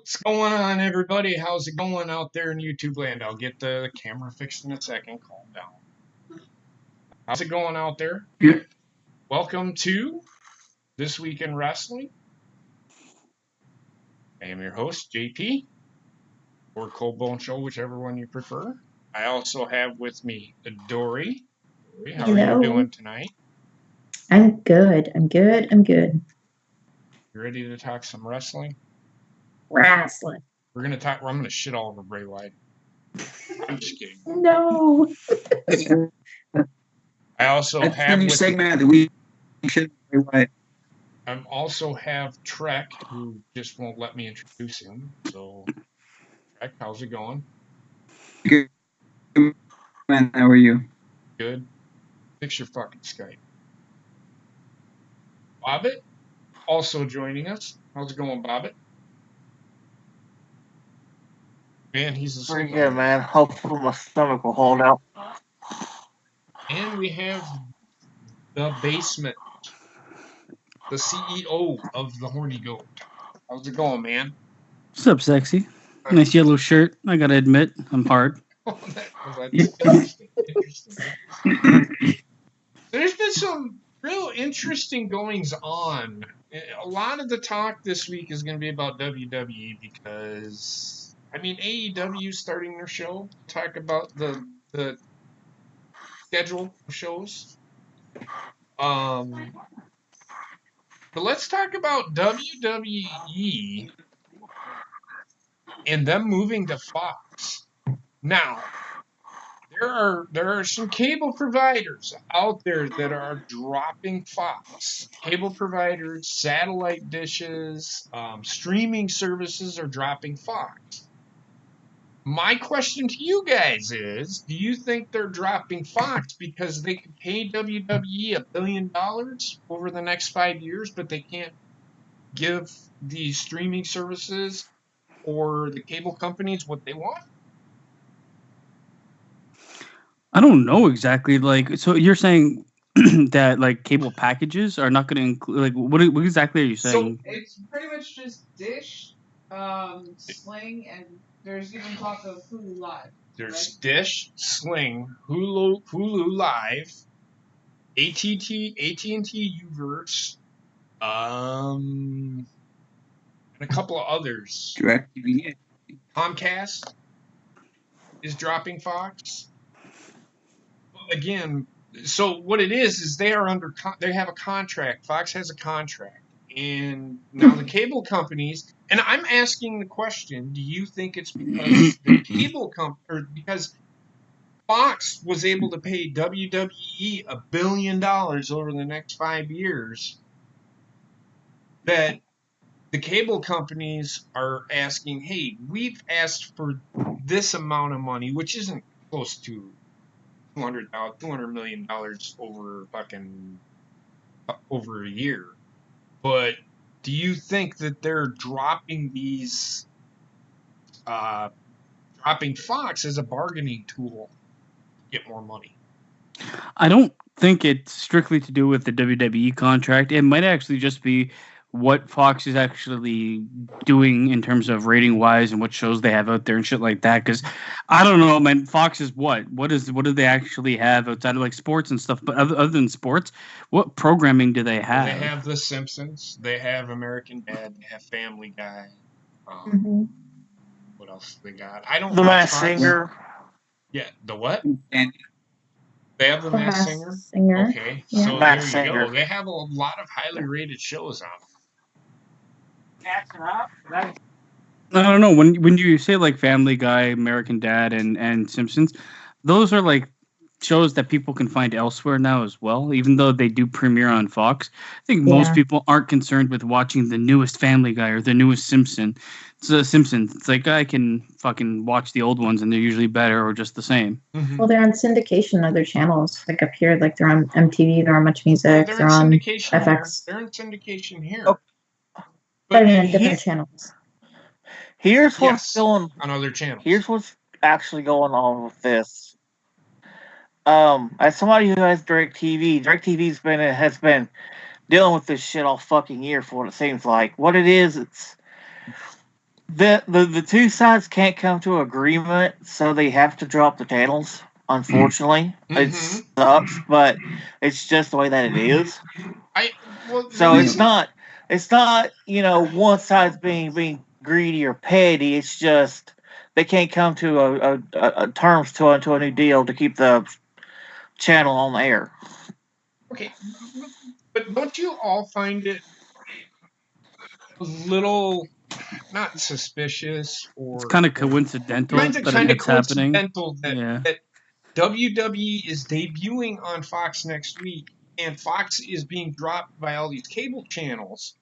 What's going on, everybody? How's it going out there in YouTube land? I'll get the camera fixed in a second. Calm down. How's it going out there? Good. Welcome to This Week in Wrestling. I am your host, JP, or Cold Bone Show, whichever one you prefer. I also have with me Dory. Dory, how are you doing tonight? I'm good. You ready to talk some wrestling? Wrestling. We're gonna shit all over Bray Wyatt. I'm just kidding. No. I also That's have the new with segment that we should. I also have Trek, who just won't let me introduce him. So, Trek, how's it going? Good, man. How are you? Good. Fix your fucking Skype. Bobbit, also joining us. How's it going, Bobbit? Man, he's asleep. Pretty good, man. Hopefully my stomach will hold out. And we have the basement, the CEO of the Horny Goat. How's it going, man? What's up, sexy? Nice yellow shirt. I gotta admit, I'm hard. That's interesting. There's been some real interesting goings on. A lot of the talk this week is going to be about WWE because, AEW starting their show. Talk about the schedule of shows. But let's talk about WWE and them moving to Fox. Now, there are some cable providers out there that are dropping Fox. Cable providers, satellite dishes, streaming services are dropping Fox. My question to you guys is, do you think they're dropping Fox because they could pay WWE $1 billion over the next 5 years, but they can't give the streaming services or the cable companies what they want? I don't know exactly. So you're saying that cable packages are not going to include what exactly are you saying? So it's pretty much just Dish, Sling, and there's even talk of Hulu Live. There's right? Dish, Sling, Hulu Live, AT&T Uverse, and a couple of others. DirecTV. Comcast is dropping Fox. Again, so what it is they are they have a contract. Fox has a contract, and now the cable companies. And I'm asking the question: do you think it's because the cable or because Fox was able to pay WWE $1 billion over the next 5 years that the cable companies are asking, hey, we've asked for this amount of money, which isn't close to $200 million over a year. But do you think that they're dropping dropping Fox as a bargaining tool to get more money? I don't think it's strictly to do with the WWE contract. It might actually just be what Fox is actually doing in terms of rating wise and what shows they have out there and shit like that. Because I don't know, man. Fox is what do they actually have outside of sports and stuff? But other than sports, what programming do they have? They have The Simpsons. They have American Dad. They have Family Guy. What else they got? I don't. The Masked Singer. Yeah, the what? And they have the Masked Singer. Okay, yeah. so Masked there you Singer. go. They have a lot of highly rated shows on. I don't know. When you say Family Guy, American Dad, and Simpsons, those are shows that people can find elsewhere now as well, even though they do premiere on Fox. I think most people aren't concerned with watching the newest Family Guy or the newest Simpsons. It's I can fucking watch the old ones and they're usually better or just the same. Mm-hmm. Well, they're on syndication on other channels. Up here, they're on MTV, they're on Much Music, they're on FX. They're in syndication here. Oh. But on different channels. Here's what's going on other channels. Here's what's actually going on with this. As somebody who has DirecTV has been dealing with this shit all fucking year for what it seems like. What it is, The two sides can't come to agreement, so they have to drop the channels. Unfortunately, it sucks, but it's just the way that it is. So it's not one side's being greedy or petty. It's just they can't come to a terms to a new deal to keep the channel on the air. Okay, but don't you all find it a little not suspicious or It's kind of coincidental kind of it's happening. coincidental that WWE is debuting on Fox next week and Fox is being dropped by all these cable channels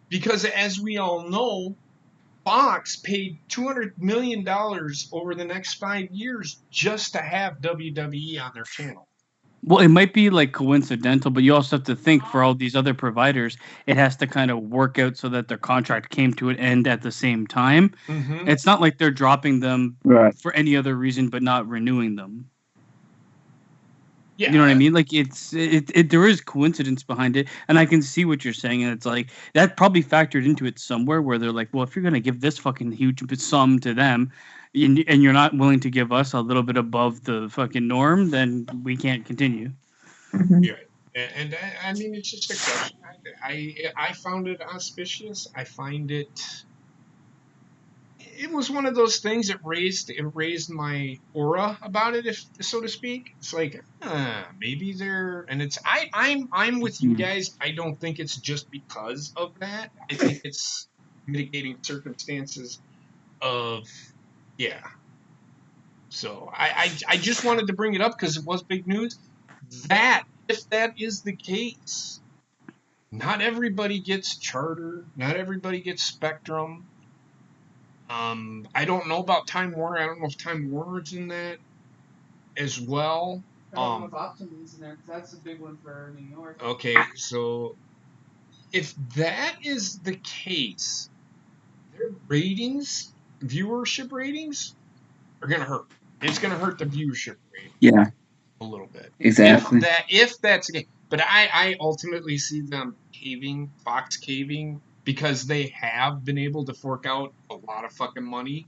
because, as we all know, Fox paid $200 million over the next 5 years just to have WWE on their channel. Well, it might be like coincidental, but you also have to think for all these other providers, it has to kind of work out so that their contract came to an end at the same time. Mm-hmm. It's not like they're dropping them Right. for any other reason but not renewing them. Yeah. You know what I mean? Like there is coincidence behind it, and I can see what you're saying, and it's like that probably factored into it somewhere where they're like, well, if you're gonna give this fucking huge sum to them, and you're not willing to give us a little bit above the fucking norm, then we can't continue. Mhm. Yeah. And I mean, it's just a question. I found it auspicious. I find it. It was one of those things that raised my aura about it, if so to speak. It's like, maybe they're, and it's I'm with you guys. I don't think it's just because of that. I think it's mitigating circumstances of, yeah. So I just wanted to bring it up because it was big news. That if that is the case, not everybody gets Charter, not everybody gets Spectrum. I don't know about Time Warner. I don't know if Time Warner's in that as well. I don't know if Optimum's in there because that's a big one for New York. Okay, so if that is the case, their ratings, viewership ratings, are gonna hurt. It's gonna hurt the viewership rate. Yeah. A little bit. Exactly. If that's the case, but I ultimately see them Fox caving, because they have been able to fork out a lot of fucking money.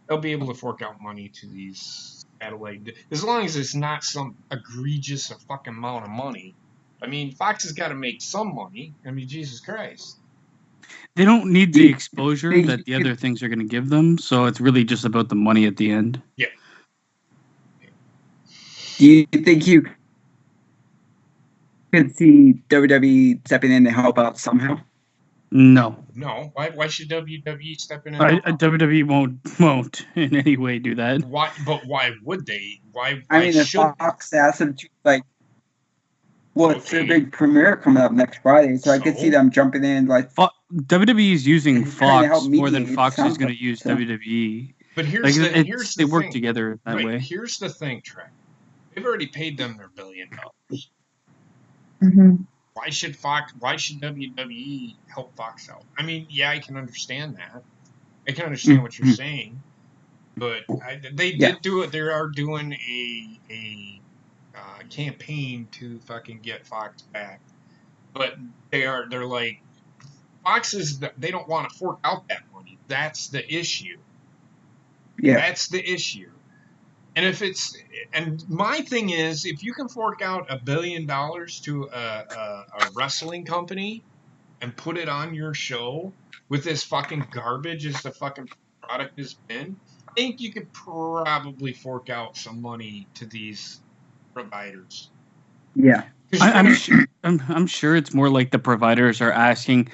They'll be able to fork out money to these satellite, as long as it's not some egregious fucking amount of money. I mean, Fox has got to make some money. I mean, Jesus Christ. They don't need the exposure that the other things are going to give them, so it's really just about the money at the end. Yeah. Do you think you could see WWE stepping in to help out somehow? No. No. Why should WWE step in and help out? WWE won't in any way do that. Why? But why would they? Why if should Fox asked them to, like, it's their big premiere coming up next Friday, so I could see them jumping in, like, WWE is using Fox more than Fox is going to use so. WWE. But here's the they work thing. together that way. Here's the thing, Trey. They've already paid them their $1 billion. Mm-hmm. Why should WWE help Fox out? I mean, yeah, I can understand that. I can understand what you're saying, but they did do it. They are doing a campaign to fucking get Fox back, but they're like, Fox they don't want to fork out that money. That's the issue. Yeah, that's the issue. And my thing is, if you can fork out $1 billion to a wrestling company and put it on your show with this fucking garbage as the fucking product has been, I think you could probably fork out some money to these providers. Yeah. I'm sure it's more like the providers are asking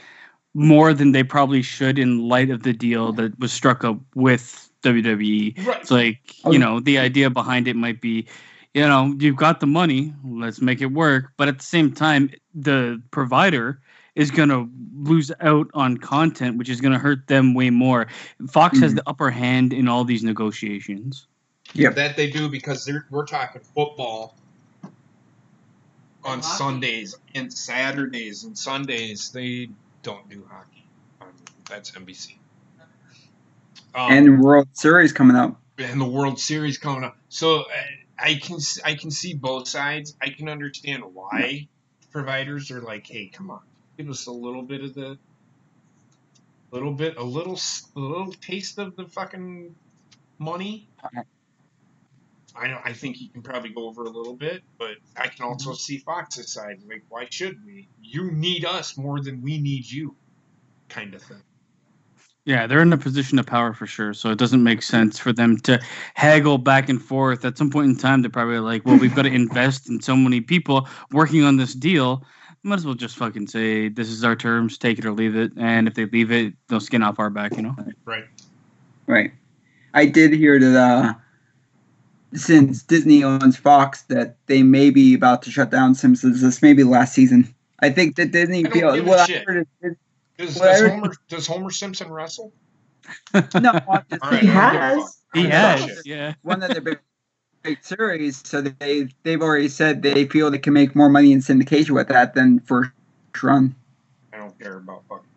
more than they probably should in light of the deal that was struck up with WWE. Right. It's like, the idea behind it might be, you've got the money, let's make it work. But at the same time, the provider is going to lose out on content, which is going to hurt them way more. Fox has the upper hand in all these negotiations. Yeah, that they do, because we're talking football on Sundays and Saturdays and Sundays. They don't do hockey. That's NBC. And World Series coming up. And the World Series coming up. So I can see both sides. I can understand why providers are like, hey, come on, give us a little bit of the A little taste of the fucking money. I think he can probably go over a little bit, but I can also see Fox's side. Like, why should we? You need us more than we need you, kind of thing. Yeah, they're in a position of power for sure, so it doesn't make sense for them to haggle back and forth. At some point in time, they're probably like, well, we've got to invest in so many people working on this deal. Might as well just fucking say, this is our terms, take it or leave it. And if they leave it, they'll skin off our back, you know? Right. I did hear that since Disney owns Fox, that they may be about to shut down Simpsons. This may be last season. I think that Disney feels... I heard Does Homer Simpson wrestle? No, he has. He has, yeah. One of the big series, so they've already said they feel they can make more money in syndication with that than first run. I don't care about fucking.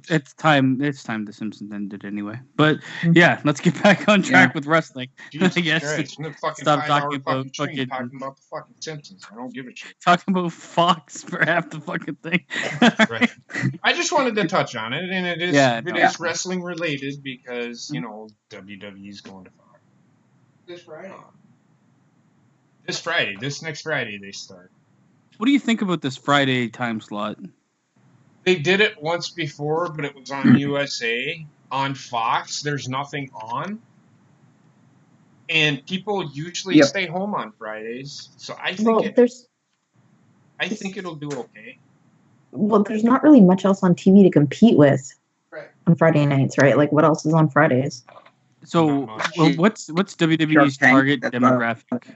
It's time the Simpsons ended anyway. But yeah, let's get back on track with wrestling. Jesus I guess Christ. Stop talking about talking about the fucking Simpsons. I don't give a shit. Talking about Fox for half the fucking thing. Right. I just wanted to touch on it, and it is wrestling related because WWE's going to Fox this Friday. This next Friday they start. What do you think about this Friday time slot? They did it once before, but it was on USA. On Fox, there's nothing on. And people usually stay home on Fridays. So I think I think it'll do okay. Well, there's not really much else on TV to compete with on Friday nights, right? Like, what else is on Fridays? So, what's WWE's target demographic?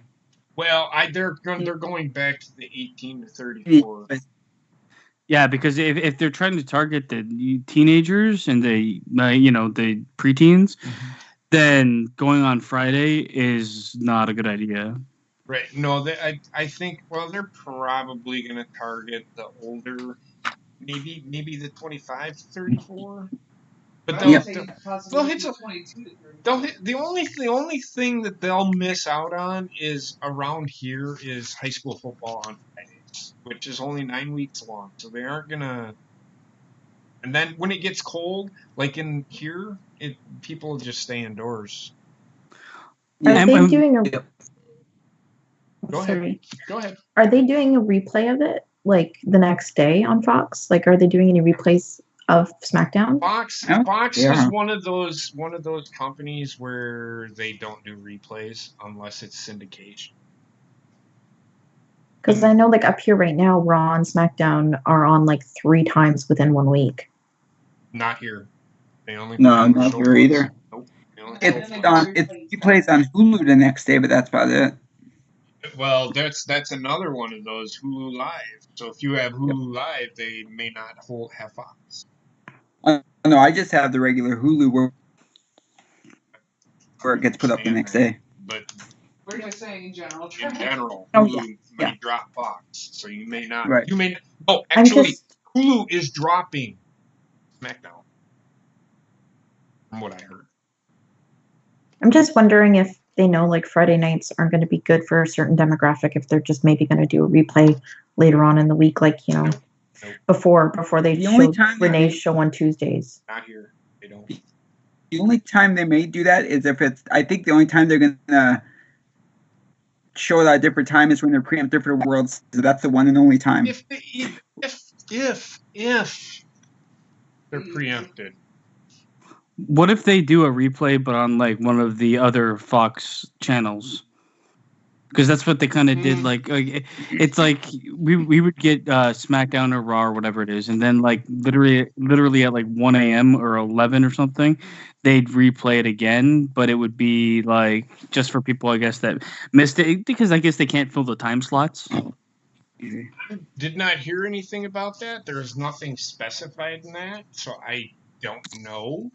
Well, they're going back to the 18 to 34. Yeah, because if they're trying to target the teenagers and the preteens, then going on Friday is not a good idea. Right. No, I think they're probably going to target the older, maybe the 25 to 34. But they'll hit some 22 to 34. The only thing that they'll miss out on is around here is high school football on Fridays, which is only 9 weeks long. So they aren't gonna. And then when it gets cold, like in here, people just stay indoors. Are they doing a? Go ahead. Are they doing a replay of it like the next day on Fox? Like, are they doing any replays of SmackDown? Fox is one of those companies where they don't do replays unless it's syndication. Because I know, like, up here right now, Raw and SmackDown are on like 3 times within 1 week. Not here. They only not here either. Nope. It replays on Hulu the next day, but that's about it. Well, that's another one of those Hulu Live. So if you have Hulu Live, they may not have Fox. No, I just have the regular Hulu where it gets put up the next day. But we're just saying in general. Hulu may drop Fox, so you may not. Right. You may. Oh, actually, Hulu is dropping SmackDown, from what I heard. I'm just wondering if they know like Friday nights aren't going to be good for a certain demographic, if they're just maybe going to do a replay later on in the week, like before they show Renee's show on Tuesdays. Not here. They don't. The only time they may do that is if it's. I think the only time they're gonna show it at a different time is when they're preempting different worlds. So that's the one and only time. If they're preempted. What if they do a replay, but on like one of the other Fox channels? Because that's what they kind of did. Like it's like we would get SmackDown or Raw or whatever it is, and then like literally at like 1 a.m. or 11 or something, they'd replay it again. But it would be like just for people, I guess, that missed it, because I guess they can't fill the time slots. I did not hear anything about that. There's nothing specified in that, so I don't know.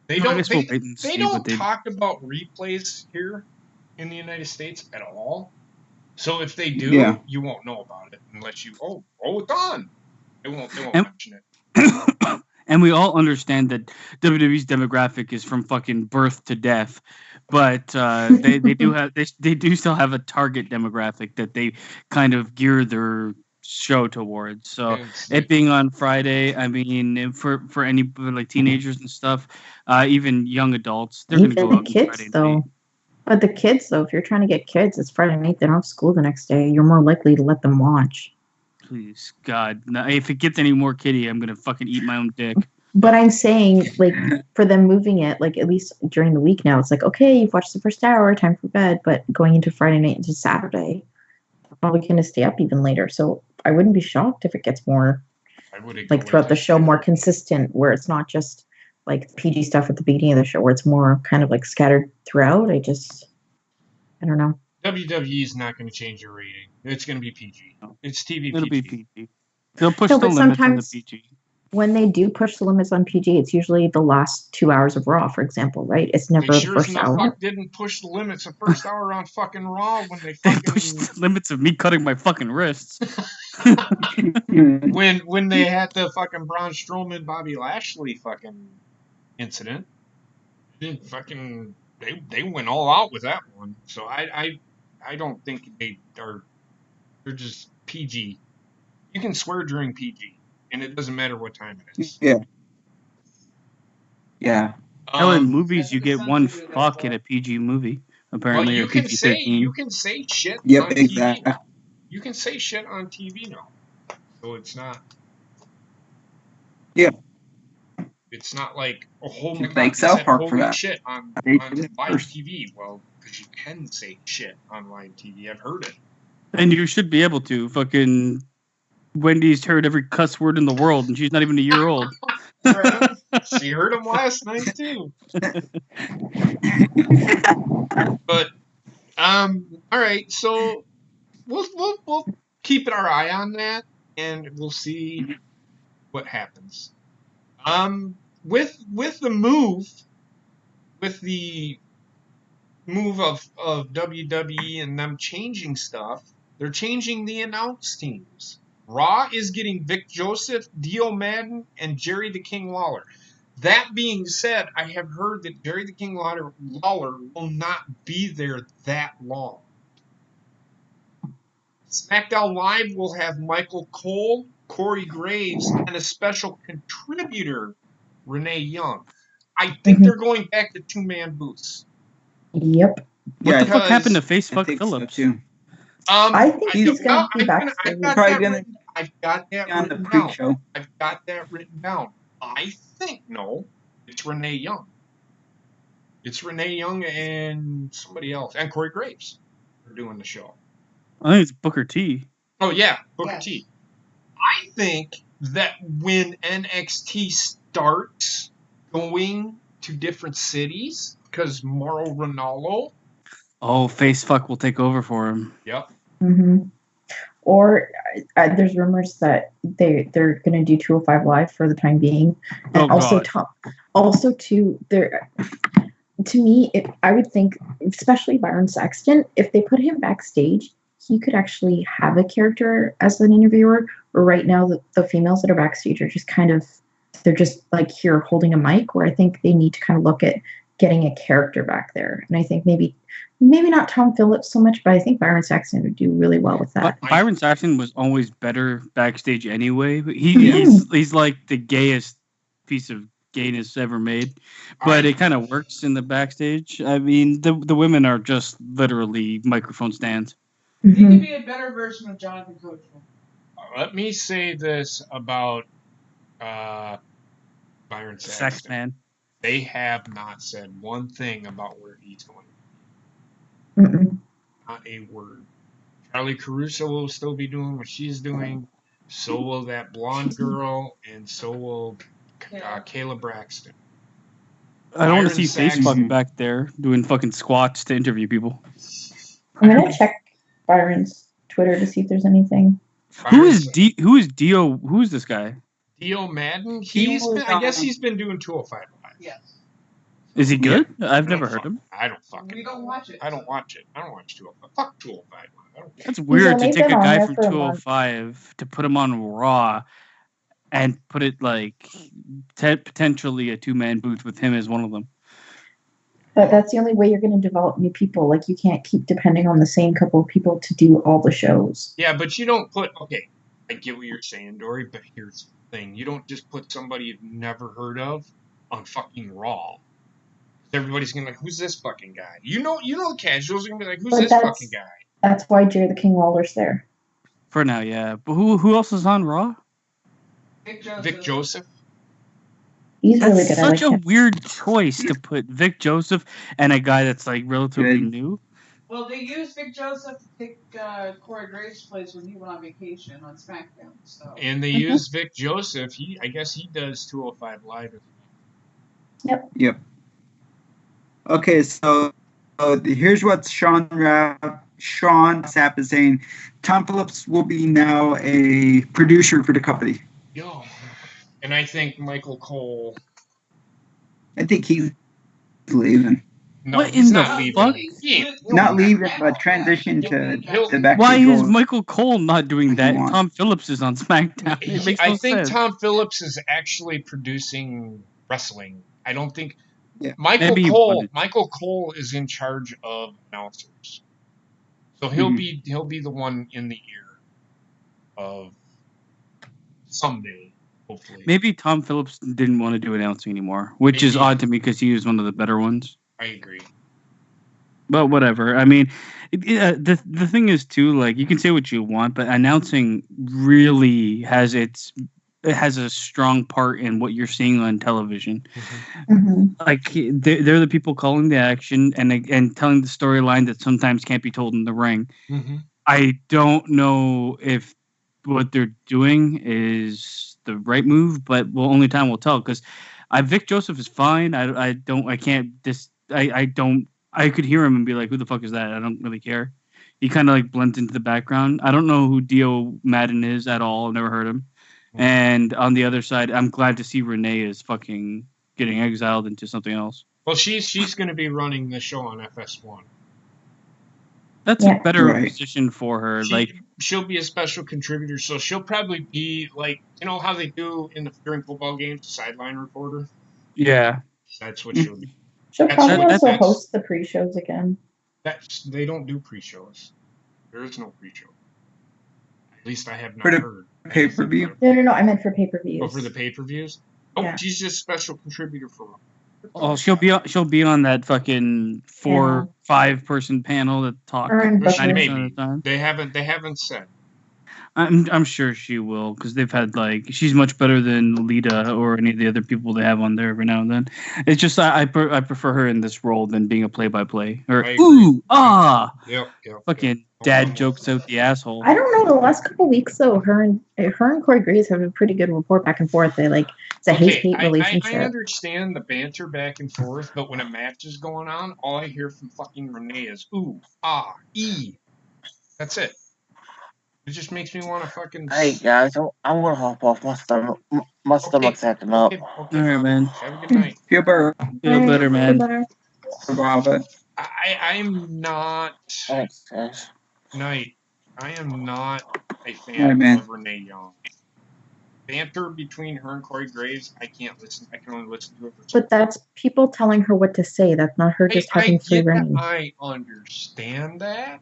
They don't talk about replays here in the United States at all. So if they do, you won't know about it unless you it's on. They won't mention it. And we all understand that WWE's demographic is from fucking birth to death, but they do still have a target demographic that they kind of gear their show towards. So it being on Friday, I mean, for any like teenagers and stuff, even young adults, they're gonna go out on Friday night. But the kids, though, if you're trying to get kids, it's Friday night. They don't have school the next day. You're more likely to let them watch. Please, God, now, if it gets any more kiddie, I'm gonna fucking eat my own dick. But I'm saying, like, for them moving it, like, at least during the week now, it's like, okay, you've watched the first hour, time for bed. But going into Friday night into Saturday, we're probably going to stay up even later. So I wouldn't be shocked if it gets more, like, throughout the show, more consistent, where it's not just, like, PG stuff at the beginning of the show, where it's more kind of, like, scattered throughout. I don't know. WWE is not going to change your rating. It's going to be PG. It's TV PG. It'll be PG. They'll push the limits on the PG. When they do push the limits on PG, it's usually the last 2 hours of Raw, for example, right? It's never the first hour. Fuck didn't push the limits of first hour on fucking Raw when they pushed the limits of me cutting my fucking wrists. when they had the fucking Braun Strowman Bobby Lashley fucking incident, they went all out with that one. So I don't think they're just PG. You can swear during PG, and it doesn't matter what time it is. Yeah. Hell, in movies, you get one fuck in a PG movie. Apparently, well, you can say shit on exactly. TV now. You can say shit on TV now, so it's not. Yeah. It's not like oh my god, South Park for that. Shit on live TV. Well, because you can say shit on live TV. I've heard it. And you should be able to. Fucking Wendy's heard every cuss word in the world, and she's not even a year old. She heard him last night too. But all right, so we'll keep our eye on that, and we'll see what happens. With the move of WWE and them changing stuff, they're changing the announce teams. Raw is getting Vic Joseph, Dio Madden, and Jerry the King Lawler. That being said, I have heard that Jerry the King Lawler will not be there that long. SmackDown Live will have Michael Cole, Corey Graves, and a special contributor, Renee Young. I think they're going back to two-man booths. Yep. What the fuck happened to Face Fuck Phillips? So I think he's going to be backstage. I've got that on the pre-show. I've got that written down. I think it's Renee Young. It's Renee Young and somebody else, and Corey Graves are doing the show. I think it's Booker T. Oh yeah, Booker T. I think that when NXT starts going to different cities, because Mauro Ranallo. Oh, Face Fuck will take over for him. Yep. Mm-hmm. Or there's rumors that they're going to do 205 Live for the time being, and to me, I would think, especially Byron Saxton, if they put him backstage, he could actually have a character as an interviewer. Or right now, the females that are backstage are just they're just like here holding a mic. Where I think they need to kind of look at getting a character back there, and I think maybe not Tom Phillips so much, but I think Byron Saxton would do really well with that. But Byron Saxton was always better backstage anyway. He's like the gayest piece of gayness ever made, but it kind of works in the backstage. I mean, the women are just literally microphone stands. He could be a better version of Jonathan Coachman. Let me say this about Byron Saxton. Man. They have not said one thing about where he's going. Not a word. Charlie Caruso will still be doing what she's doing. So will that blonde girl, and so will Kayla Braxton. I don't want to see Face Fuck back there doing fucking squats to interview people. I'm gonna check Byron's Twitter to see if there's anything. Who is Dio? Who's this guy? Dio Madden. I guess he's been doing 205 Live. Yes. Is he good? I've never heard him. I don't fucking. We don't watch it. I don't watch it. I don't watch 205. Fuck 205 Live. That's weird to take a guy from 205 to put him on Raw and put it like potentially a two-man booth with him as one of them. But that's the only way you're going to develop new people. Like, you can't keep depending on the same couple of people to do all the shows. Yeah, but you don't put I get what you're saying, Dory, but here's the thing: you don't just put somebody you've never heard of on fucking Raw. Everybody's gonna be like, "Who's this fucking guy?" You know, the casuals are gonna be like, "Who's But this fucking guy?" that's why Jerry the King Lawler's there. For now, yeah. But who else is on Raw? Vic Joseph. He's That's really good. I like such a him. weird choice to put Vic Joseph and a guy that's like relatively Good. new. Well, they used Vic Joseph to take Corey Graves' place when he went on vacation on SmackDown. So. And they use Vic Joseph. I guess he does 205 Live as well. Yep. Okay, so here's what Sean Sapp is saying. Tom Phillips will be now a producer for the company. Yo. And I think Michael Cole. I think he's leaving. No, What he's in not the leaving. fuck? Not leaving, but transition to the backstage Why is role. Michael Cole not doing If you that? want. Tom Phillips is on SmackDown. It makes no I think sense. Tom Phillips is actually producing wrestling. I don't think Yeah. Maybe he wanted to. Michael Cole is in charge of announcers. So he'll be the one in the ear of someday, hopefully. Maybe Tom Phillips didn't want to do announcing anymore, which is odd to me because he was one of the better ones. I agree. But whatever. I mean, the thing is too, like, you can say what you want, but announcing really has a strong part in what you're seeing on television. Like, they're the people calling the action and telling the storyline that sometimes can't be told in the ring. I don't know if what they're doing is the right move, but only time will tell. Because Vic Joseph is fine. I could hear him and be like, "Who the fuck is that?" I don't really care. He kind of like blends into the background. I don't know who Dio Madden is at all. I've never heard him. And on the other side, I'm glad to see Renee is fucking getting exiled into something else. Well, she's going to be running the show on FS1. That's a better position for her. She'll be a special contributor, so she'll probably be like, you know how they do during football games, sideline reporter. Yeah, that's what she'll be. She'll probably also host the pre-shows again. They don't do pre-shows. There is no pre-show. At least I have not heard. Pay-per-view? No. I meant for pay-per-views. Oh, for the pay-per-views? Oh, yeah. She's just special contributor for. Oh, she'll be on that fucking 4-5 person panel that talk. Maybe they haven't said. I'm sure she will because they've had she's much better than Lita or any of the other people they have on there every now and then. It's just I prefer her in this role than being a play-by-play or fucking dad jokes out the asshole. I don't know. The last couple weeks though, her and Corey Graves have a pretty good rapport back and forth. They it's a hate relationship. I understand the banter back and forth, but when a match is going on, all I hear from fucking Renee is ooh, ah, ee. That's it. It just makes me want to fucking. Hey guys, I'm gonna hop off. My stomach's acting up. Okay, all right, man. Have a good night. Feel better. Feel better, man. I'm not. Thanks, guys. Night. I am not a fan of Renee Young. Banter between her and Corey Graves, I can't listen. I can only listen to it for. But that's people telling her what to say. That's not her just having free reign. I understand that.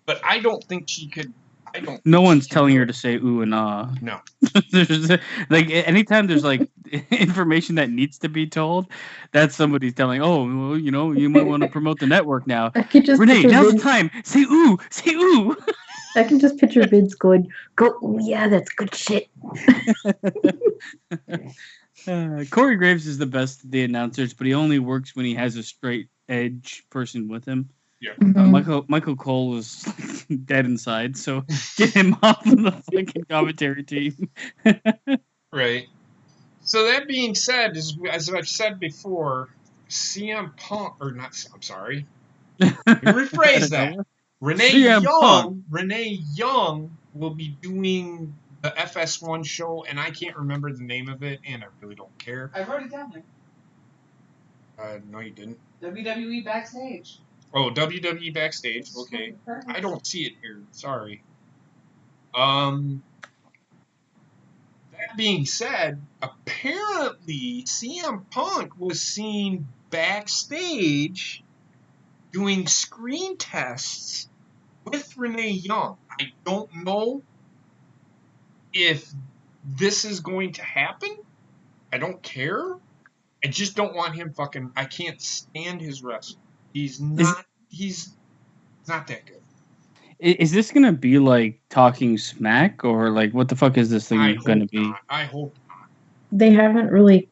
But I don't think she could. No one's telling her to say ooh and ah. No. There's anytime there's information that needs to be told, that's somebody's telling. Oh, well, you might want to promote the network now. Renee, now's the time. Say ooh. Say ooh. I can just picture Vince going, "Go, ooh, yeah, that's good shit." Corey Graves is the best of the announcers, but he only works when he has a straight edge person with him. Yeah. Michael Cole is dead inside, so get him off of the fucking commentary team. Right. So that being said, as I've said before, CM Punk, or not, I'm sorry. Rephrase that. Renee Young will be doing the FS1 show, and I can't remember the name of it, and I really don't care. I wrote it down there. No, you didn't. WWE Backstage. Oh, WWE Backstage. Okay. I don't see it here. Sorry. That being said, apparently CM Punk was seen backstage doing screen tests with Renee Young. I don't know if this is going to happen, I don't care. I just don't want him fucking. I can't stand his wrestling. He's not that good. Is this gonna be like Talking Smack, or like what the fuck is this thing gonna be? Not. I hope not. They haven't really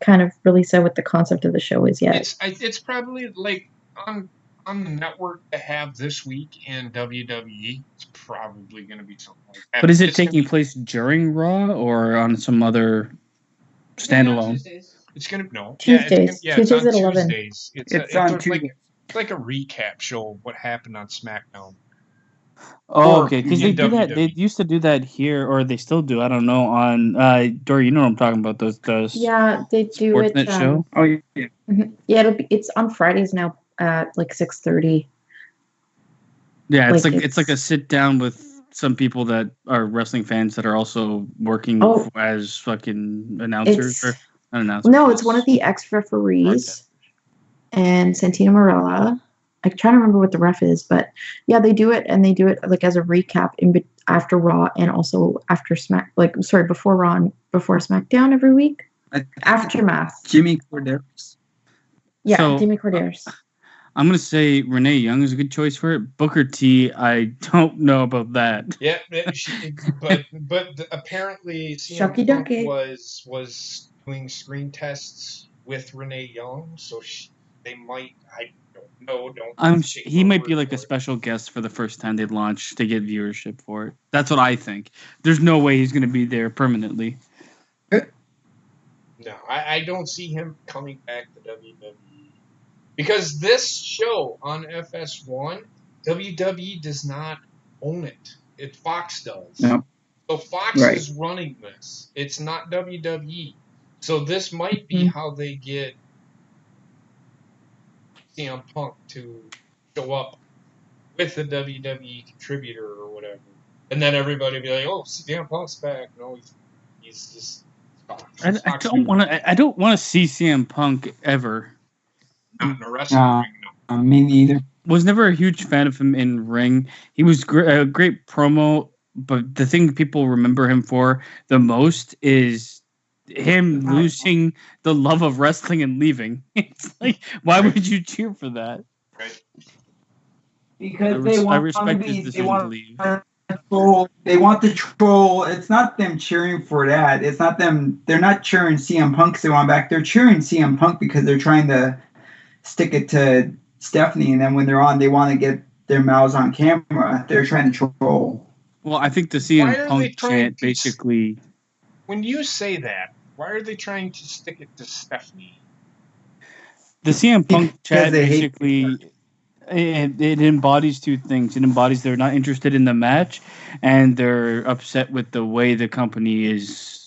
said what the concept of the show is yet. It's probably like on the network to have this week in WWE. It's probably going to be something like that. But is it taking place during Raw or on some other standalone? It's going to Tuesdays. It's on Tuesdays at 11. Tuesdays. It's on Tuesdays. It's like a recap show of what happened on SmackDown. Oh, okay. Because they do that. WWE. They used to do that here, or they still do. I don't know. On Dory, you know what I'm talking about? Those Yeah, they do it. Sportsnet show. Oh yeah. Yeah, it's on Fridays now at like 6:30. Yeah, Like, it's like a sit down with some people that are wrestling fans that are also working as fucking announcers or not announcers. No, it's one of the ex-referees and Santina Marella. I'm trying to remember what the ref is, but yeah, they do it, and they do it like as a recap after Raw and also after before Raw and before SmackDown every week. Aftermath. Jimmy Corderas. Yeah, So, Jimmy Corderas. I'm gonna say Renee Young is a good choice for it. Booker T, I don't know about that. Yeah, but apparently CM Shucky Punk ducky. was doing screen tests with Renee Young, so they might. I don't know. He might be like a special guest for the first time they launch to get viewership for it. That's what I think. There's no way he's gonna be there permanently. No, I don't see him coming back to WWE. Because this show on FS1, WWE does not own it. Fox does. Yep. So Fox is running this. It's not WWE. So this might be how they get CM Punk to show up with a WWE contributor or whatever. And then everybody be like, oh, CM Punk's back. No, he's just Fox. I don't want to see CM Punk ever. Not in a wrestling ring, me neither. Was never a huge fan of him in ring. He was a great promo, but the thing people remember him for the most is him losing the love of wrestling and leaving. It's like, why would you cheer for that? Right. Because I respect his decision to leave. They want the troll. It's not them cheering for that. It's not them. They're not cheering CM Punk because they want back. They're cheering CM Punk because they're trying to stick it to Stephanie, and then when they're on, they want to get their mouths on camera. They're trying to troll. Well, I think the CM Punk chant basically. When you say that, why are they trying to stick it to Stephanie? The CM Punk chant basically it embodies two things. It embodies they're not interested in the match, and they're upset with the way the company is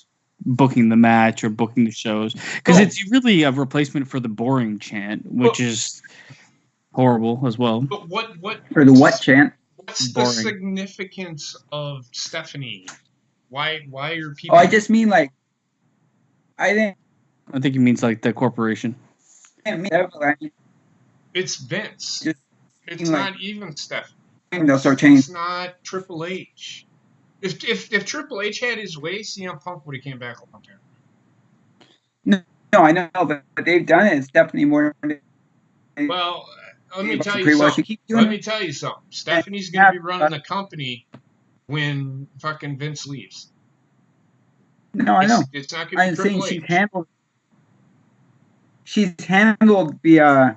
booking the match or booking the shows, because it's really a replacement for the boring chant, which is horrible as well. But what for the what chant? What's the significance of Stephanie? Why are people? Oh, I just mean like I think he means like the corporation. It's Vince. It's like, not even Stephanie. They'll start changing. It's not Triple H. If Triple H had his way, CM Punk would have came back a long time. No, I know, but they've done it. It's definitely more. Well, let me tell you something. Stephanie's going to be running the company when fucking Vince leaves. No, I know. It's not going to be Triple H. She's handled the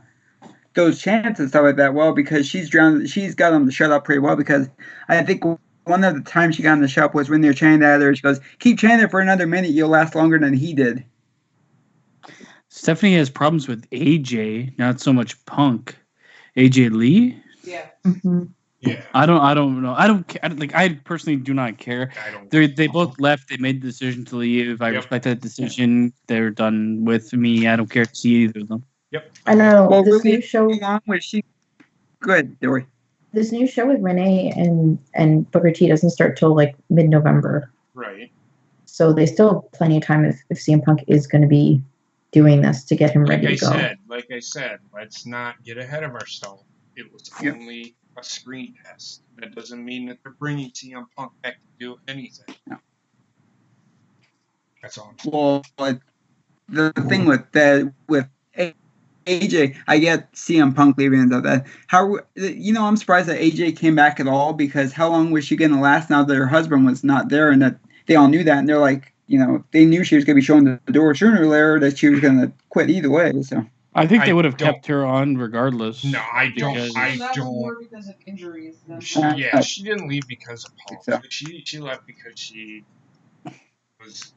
those chants and stuff like that well, because she's got them to shut up pretty well, because I think one of the times she got in the shop was when they were chanting at her. She goes, keep chanting for another minute, you'll last longer than he did. Stephanie has problems with AJ, not so much Punk. AJ Lee? Yeah. Mm-hmm. Yeah. I don't know. I don't care. Like, I personally do not care. They both left. They made the decision to leave. I respect that decision. They're done with me. I don't care to see either of them. Yep. I know. Well, this new show. Good, Dory. This new show with Renee and Booker T doesn't start till like mid-November. Right. So they still have plenty of time if CM Punk is going to be doing this to get him ready to go. Like I said, let's not get ahead of ourselves. It was only a screen test. That doesn't mean that they're bringing CM Punk back to do anything. No. That's all I'm saying. Well, the thing with AJ, I get CM Punk leaving and stuff. That I'm surprised that AJ came back at all, because how long was she going to last now that her husband was not there, and that they all knew that, and they're like, they knew she was going to be showing the door sooner or later, that she was going to quit either way. So I think they would have kept her on regardless. No, I don't. That was more because of injuries. She didn't leave because of Punk. So. She left because she was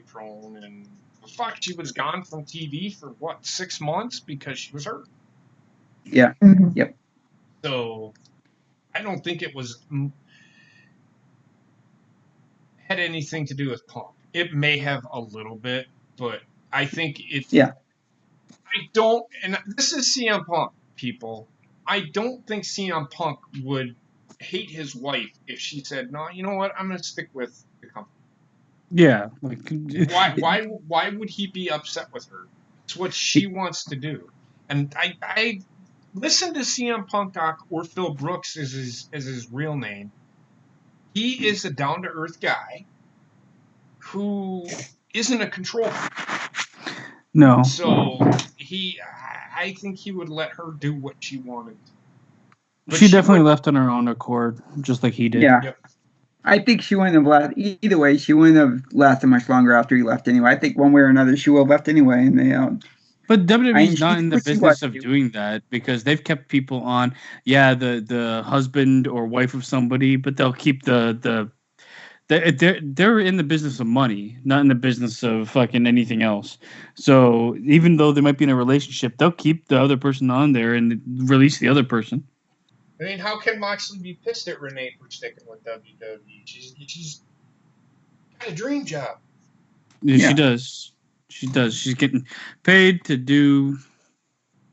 prone and fuck. She was gone from TV for 6 months because she was hurt. Yeah. Mm-hmm. Yep. So I don't think it had anything to do with Punk. It may have a little bit, but I think it's. Yeah. I don't, and this is CM Punk, people. I don't think CM Punk would hate his wife if she said, "No, you know what? I'm going to stick with the company." Yeah. Why would he be upset with her? It's what she wants to do. And I listened to CM Punk doc, or Phil Brooks is his real name. He is a down to earth guy who isn't a control freak. No. So I think he would let her do what she wanted. But she definitely left on her own accord, just like he did. Yeah. Yep. I think she wouldn't have left. Either way, she wouldn't have lasted much longer after he left anyway. I think one way or another, she would have left anyway. And but WWE's not in the business of doing that, because they've kept people on, the husband or wife of somebody, but they'll keep they're in the business of money, not in the business of fucking anything else. So even though they might be in a relationship, they'll keep the other person on there and release the other person. I mean, how can Moxley be pissed at Renee for sticking with WWE? She's got a dream job. Yeah. She does. She does. She's getting paid to do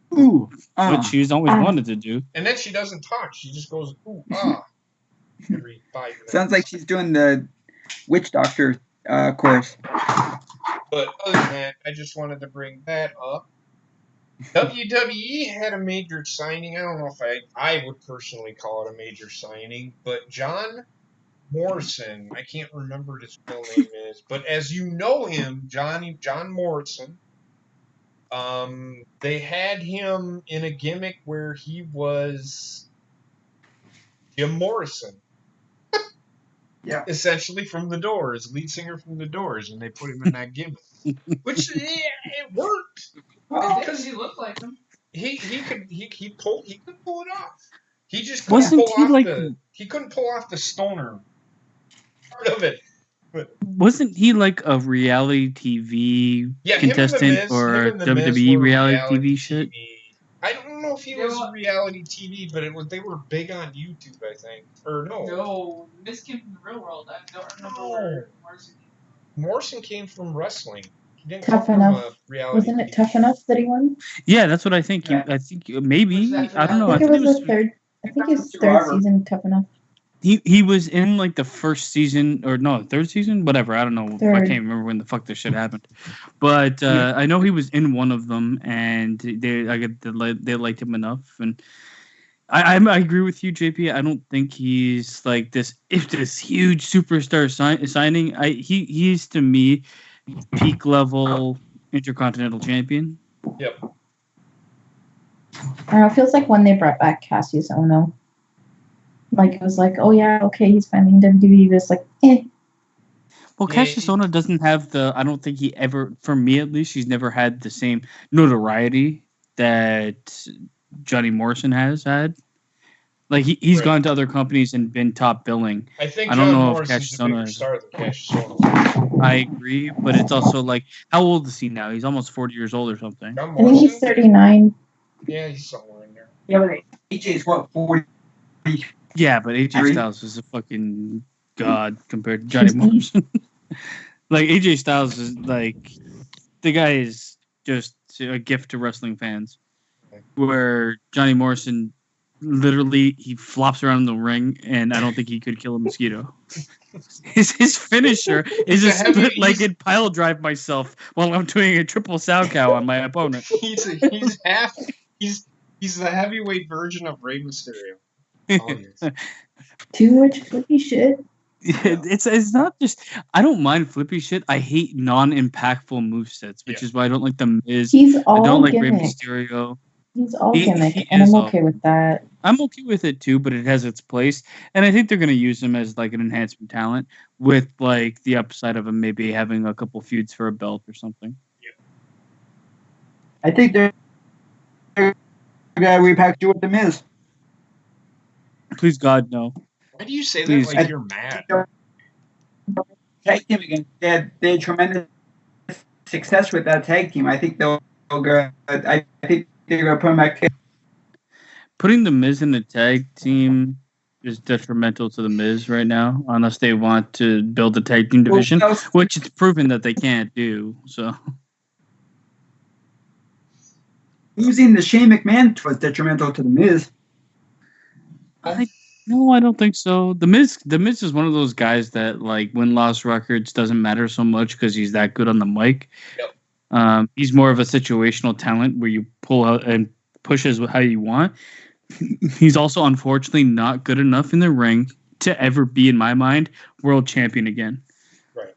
what she's always wanted to do. And then she doesn't talk. She just goes, ooh, ah. Every 5 minutes. Sounds like she's doing the witch doctor course. But other than that, I just wanted to bring that up. WWE had a major signing. I don't know if I would personally call it a major signing, but John Morrison, I can't remember what his real name is, but as you know him, John Morrison, they had him in a gimmick where he was Jim Morrison. Yeah. Essentially from The Doors, lead singer from The Doors, and they put him in that gimmick. Which it worked. Because he looked like him. He could pull it off. He just he couldn't pull off the stoner part of it. But wasn't he like a reality TV contestant or a WWE reality TV shit? I don't know if he was reality TV, but they were big on YouTube, I think. Or no. No, Miz came from the real world. I don't remember where Morrison came from. Morrison came from wrestling. He didn't Tough come Enough. From a reality Wasn't it Tough Enough that he won? Yeah, that's what I think. I think maybe. I don't know. I think it was the third. I think it was third season. Tough Enough. He was in like the first season, or no, third season, whatever. I don't know. Third. I can't remember when the fuck this shit happened. But I know he was in one of them, and they liked him enough. And I agree with you, JP. I don't think he's like this huge superstar signing. He's to me peak level Intercontinental Champion. Yep. I don't know. It feels like when they brought back Cassius Ohno. Like, it was like, oh yeah, okay, he's finally in WWE. It's like, eh. Well, Cassius Ohno doesn't have I don't think he ever, for me at least, he's never had the same notoriety that Johnny Morrison has had. Like, he's gone to other companies and been top billing. I think don't know if Cassius Ohno is a bigger star than Cassius Ohno. I agree, but it's also like, how old is he now? He's almost 40 years old or something. I think he's 39. Yeah, he's somewhere in there. Yeah, but AJ's what, 40? Yeah, but AJ Styles is a fucking god compared to Johnny Morrison. Like, AJ Styles is like, the guy is just a gift to wrestling fans. Where Johnny Morrison, literally, he flops around in the ring, and I don't think he could kill a mosquito. His finisher is a split-legged pile drive myself while I'm doing a triple sow cow on my opponent. He's the heavyweight version of Rey Mysterio. Too much cookie shit. It's not just I don't mind flippy shit. I hate non-impactful movesets, which is why I don't like the Miz. He's I all don't like Rey gimmick. Mysterio. He's all He gimmick, and is I'm all okay with that. I'm okay with it too, but it has its place, and I think they're going to use him as like an enhancement talent with like the upside of him maybe having a couple feuds for a belt or something. I think they're going to repackage with the Miz. Please God, no. Why do you say Please. that like you're mad? Tag team again. They had tremendous success with that tag team. I think they'll go. I think they're going to put them back. Putting the Miz in the tag team is detrimental to the Miz right now, unless they want to build a tag team division, which it's proven that they can't do. So losing the Shane McMahon was detrimental to the Miz. No, I don't think so. The Miz is one of those guys that like win-loss records doesn't matter so much because he's that good on the mic. Yep. He's more of a situational talent where you pull out and pushes how you want. He's also unfortunately not good enough in the ring to ever be, in my mind, world champion again. Right.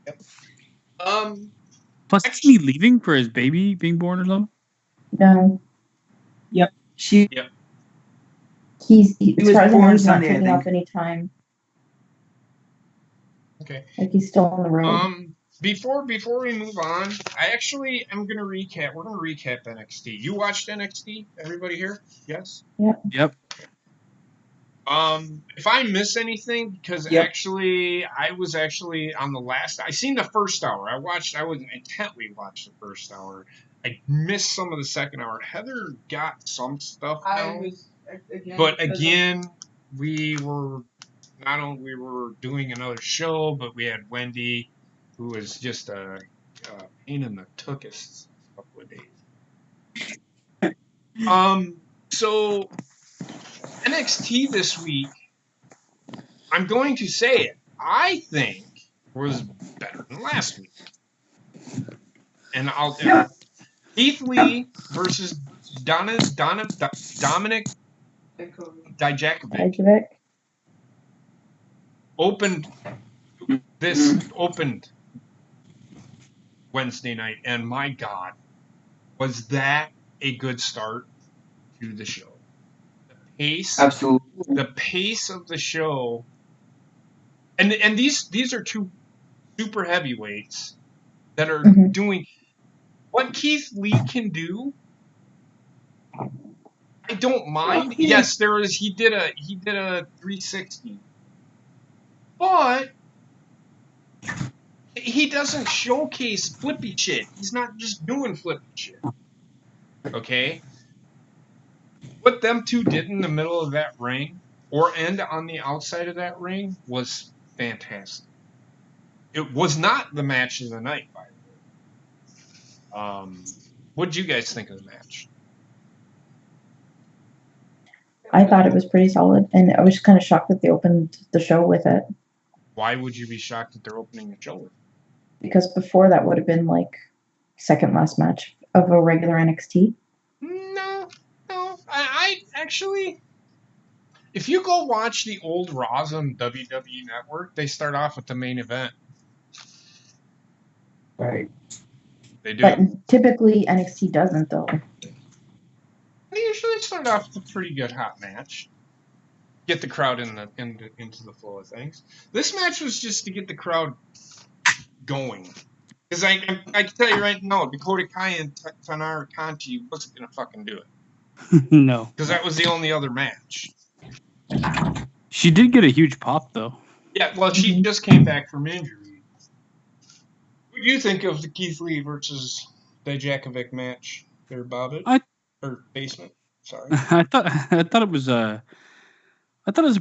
Yep. Plus, isn't he leaving for his baby being born or something? No. Yep. Yep. He was born Sunday, taking off any time. Okay. Like he's still on the road. Before we move on, I actually am gonna recap. We're gonna recap NXT. You watched NXT? Everybody here? Yes. Yep. If I miss anything, because actually I was actually on the last. I seen the first hour. I wasn't intently watched the first hour. I missed some of the second hour. Heather got some stuff now, but again, we were doing another show, but we had Wendy, who was just a pain in the tuchus a couple of days. So NXT this week, I'm going to say it, I think was better than last week. And Keith Lee versus Dominic Dijakovic opened Wednesday night, and my God, was that a good start to the show? The pace of the show, and these are two super heavyweights that are doing what Keith Lee can do. I don't mind. Yes, he did a 360, but he doesn't showcase flippy shit. He's not just doing flippy shit. Okay? What them two did in the middle of that ring, or end on the outside of that ring, was fantastic. It was not the match of the night, by the way. What did you guys think of the match? I thought it was pretty solid, and I was just kind of shocked that they opened the show with it. Why would you be shocked that they're opening the show with it? Because before that would have been like second last match of a regular NXT. No. I actually, if you go watch the old Raws on WWE Network, they start off with the main event. Right. They do. But typically NXT doesn't, though. They usually start off with a pretty good hot match. Get the crowd into the flow of things. This match was just to get the crowd going. Because I can tell you right now, Dakota Kai and Tanara Conti wasn't going to fucking do it. No. Because that was the only other match. She did get a huge pop, though. Yeah, well, she just came back from injury. What do you think of the Keith Lee versus Dijakovic match there, Bobbit? Or Basement? Sorry. I thought it was a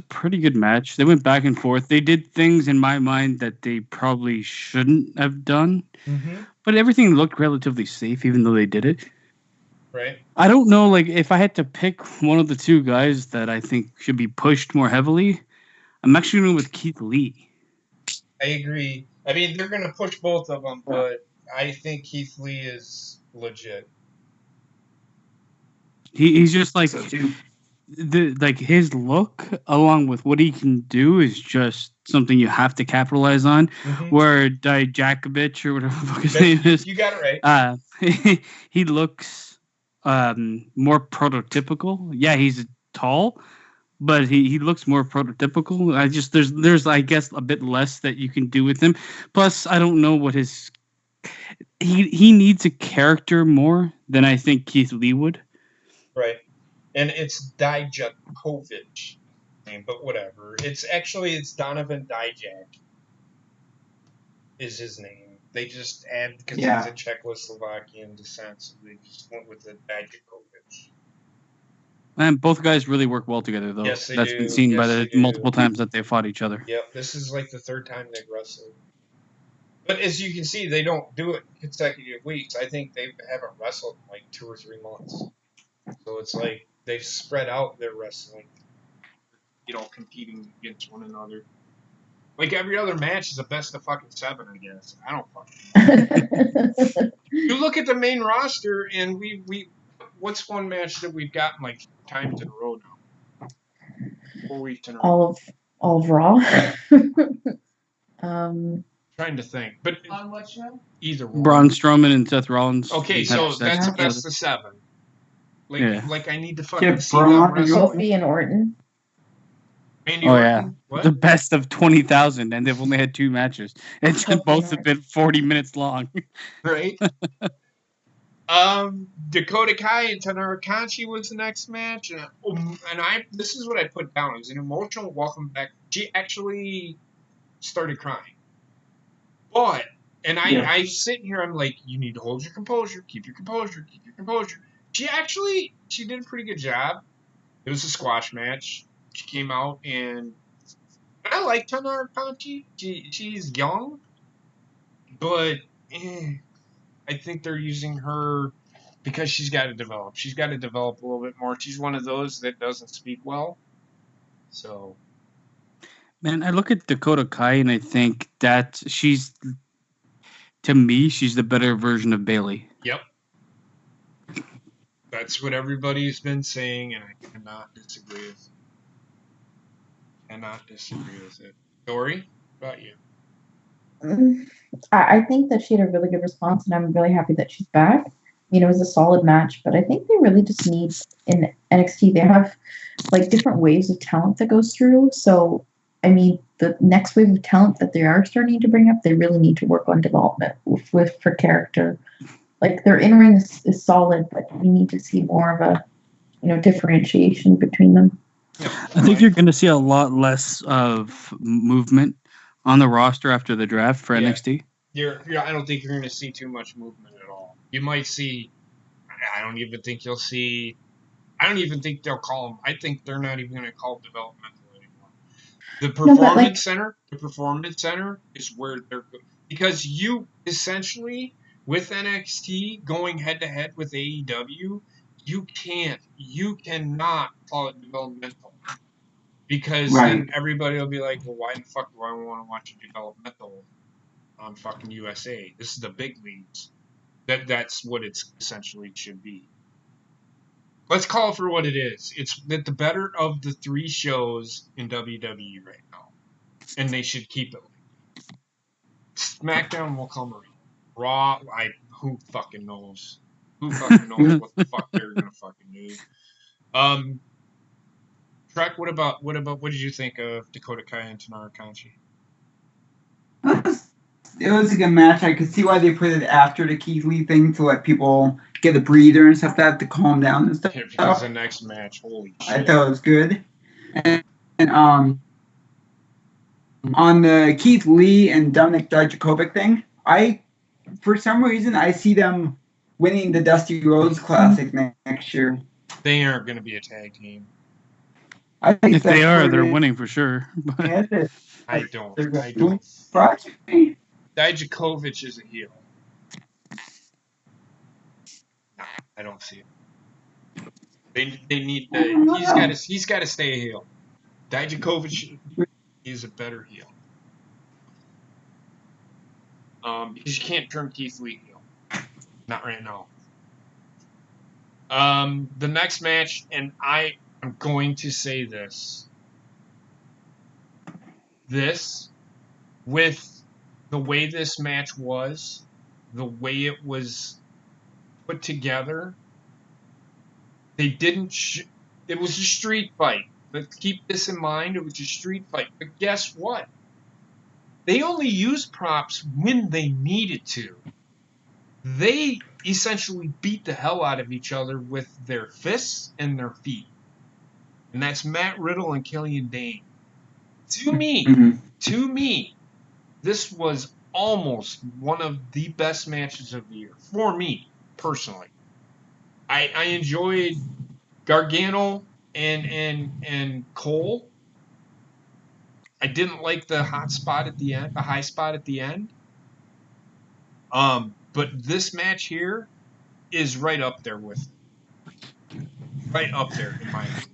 pretty good match. They went back and forth. They did things in my mind that they probably shouldn't have done. Mm-hmm. But everything looked relatively safe, even though they did it. Right. I don't know, like, if I had to pick one of the two guys that I think should be pushed more heavily, I'm actually going with Keith Lee. I agree. I mean, they're going to push both of them, but I think Keith Lee is legit. He's just like... like his look along with what he can do is just something you have to capitalize on. Mhm. Where Dijakovic or whatever the fuck his name is, You got it right. he looks more prototypical. Yeah, he's tall, but he looks more prototypical. There's I guess a bit less that you can do with him. Plus, I don't know what his he needs a character more than I think Keith Lee would. Right. And it's Dijakovic name, but whatever. It's Donovan Dijak is his name. They just add because he's a Czechoslovakian descent, so they just went with the Dijakovic. And both guys really work well together, though. Yes, they That's do. been seen by Yes, the they do. multiple times that they fought each other. Yep, this is like the third time they've wrestled. But as you can see, they don't do it in consecutive weeks. I think they haven't wrestled in like 2 or 3 months. So it's like they've spread out their wrestling, competing against one another. Like every other match is a best of fucking 7, I guess. I don't fucking know. You look at the main roster, and we what's one match that we've gotten like 4 times in a row now? 4 weeks in a row. All of Raw. Trying to think, but On what show? Either one. Braun Strowman and Seth Rollins. Okay, so that's a best of 7. Like I need to fucking see them wrestle. Kofi and Orton. Randy Orton? Yeah, What? the best of 20,000, and they've only had 2 matches, and both have been 40 minutes long. Right. Dakota Kai and Tanara Kanchi was the next match, and this is what I put down. It was an emotional welcome back. She actually started crying, but I sitting here, I'm like, you need to hold your composure, keep your composure. She did a pretty good job. It was a squash match. She came out and I like Tanara Kanchi. She's young, but I think they're using her because she's got to develop. She's got to develop a little bit more. She's one of those that doesn't speak well. So, man, I look at Dakota Kai and I think that to me, she's the better version of Bayley. Yep. That's what everybody's been saying, and I cannot disagree with it. Dory, what about you? I think that she had a really good response, and I'm really happy that she's back. It was a solid match, but I think they really just need in NXT. They have like different waves of talent that goes through. So, the next wave of talent that they are starting to bring up, they really need to work on development for character. Like their in ring is solid, but we need to see more of a differentiation between them. I think you're going to see a lot less of movement on the roster after the draft for NXT. I don't think you're going to see too much movement at all. You might see. I don't even think you'll see. I don't even think they'll call them. I think they're not even going to call developmental anymore. The performance center is where they're because you essentially with NXT going head to head with AEW, you cannot call it developmental. Because then everybody will be like, well, why the fuck do I want to watch a developmental on fucking USA? This is the big leagues. That's what it's essentially should be. Let's call it for what it is. It's the better of the 3 shows in WWE right now. And they should keep it like that. SmackDown will come around. Raw, who fucking knows? Who fucking knows what the fuck they're gonna fucking do? Trek, what did you think of Dakota Kai and Tanara Kanchi? It was a good match. I could see why they put it after the Keith Lee thing to let people get a breather and stuff like that to calm down and stuff. Because the next match, holy shit. I thought it was good. And on the Keith Lee and Dominic Dijakovic thing, for some reason I see them winning the Dusty Rhodes Classic next year. They aren't going to be a tag team. I think if they are, they're winning for sure. I don't. Dijakovic is a heel. No, I don't see it. They need to. He's got to stay a heel. Dijakovic is a better heel. Because you can't turn Keith Lee heel. Not right now. The next match, and I'm going to say this. This, with the way this match was, the way it was put together, they didn't. It was a street fight. Let's keep this in mind. It was a street fight. But guess what? They only used props when they needed to. They essentially beat the hell out of each other with their fists and their feet. And that's Matt Riddle and Killian Dane. To me, this was almost one of the best matches of the year for me personally. I enjoyed Gargano and Cole. I didn't like the hot spot at the end, the high spot at the end. But this match here is right up there with right up there in my opinion.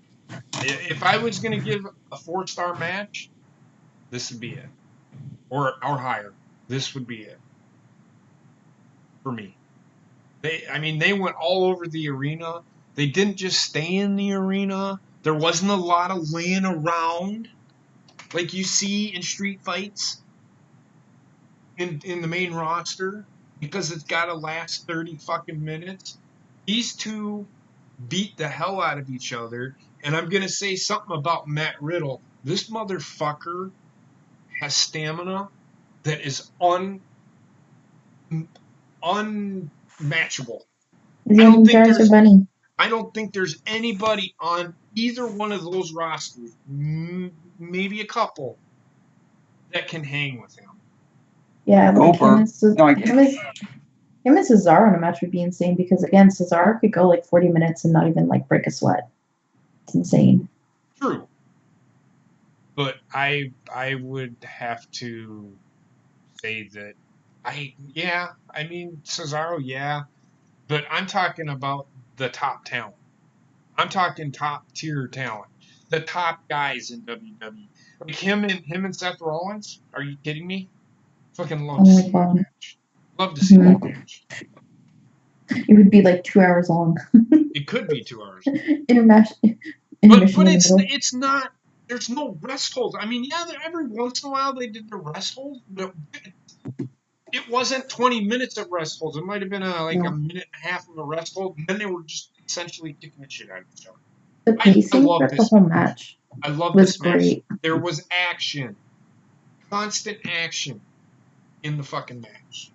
If I was gonna give a 4-star match, this would be it. Or higher. This would be it. For me. They went all over the arena. They didn't just stay in the arena. There wasn't a lot of laying around like you see in street fights in the main roster because it's got to last 30 fucking minutes. These two beat the hell out of each other, and I'm going to say something about Matt Riddle. This motherfucker has stamina that is unmatchable. I don't think there's anybody on either one of those rosters, maybe a couple, that can hang with him. Yeah, like him and Cesaro in a match would be insane because again, Cesaro could go like 40 minutes and not even like break a sweat. It's insane. True. But I would have to say that Cesaro, yeah. But I'm talking about the top talent. I'm talking top tier talent. The top guys in WWE. Like him and Seth Rollins. Are you kidding me? Fucking love to see that match. Love to see that match. It would be like 2 hours long. It could be 2 hours. Intermission. But it's not. There's no rest holds. I mean, yeah, every once in a while they did the rest holds, but it wasn't 20 minutes of rest holds. It might have been a minute and a half of a rest hold, and then they were just essentially kicking the shit out of each other. The pacing for the whole match I love was this match. great. There was action, constant action in the fucking match.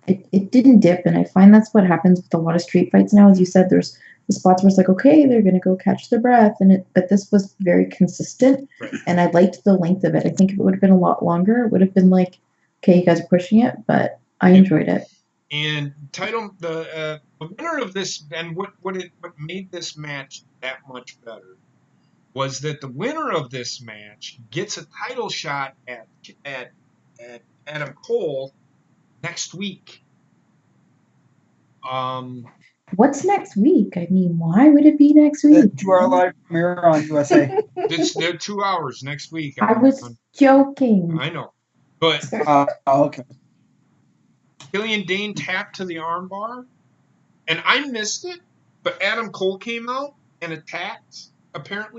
It didn't dip, and I find that's what happens with a lot of street fights now. As you said, there's the spots where it's like, okay, they're gonna go catch their breath, but this was very consistent, right. And I liked the length of it. I think if it would have been a lot longer, it would have been like, okay, you guys are pushing it, but I enjoyed it. And the winner of this, and what made this match that much better, was that the winner of this match gets a title shot at Adam Cole next week. What's next week? I mean, why would it be next week? 2-hour live premiere on USA. They're 2 hours next week. I was joking. I know, but okay. Killian Dane tapped to the armbar, and I missed it. But Adam Cole came out and attacked Matt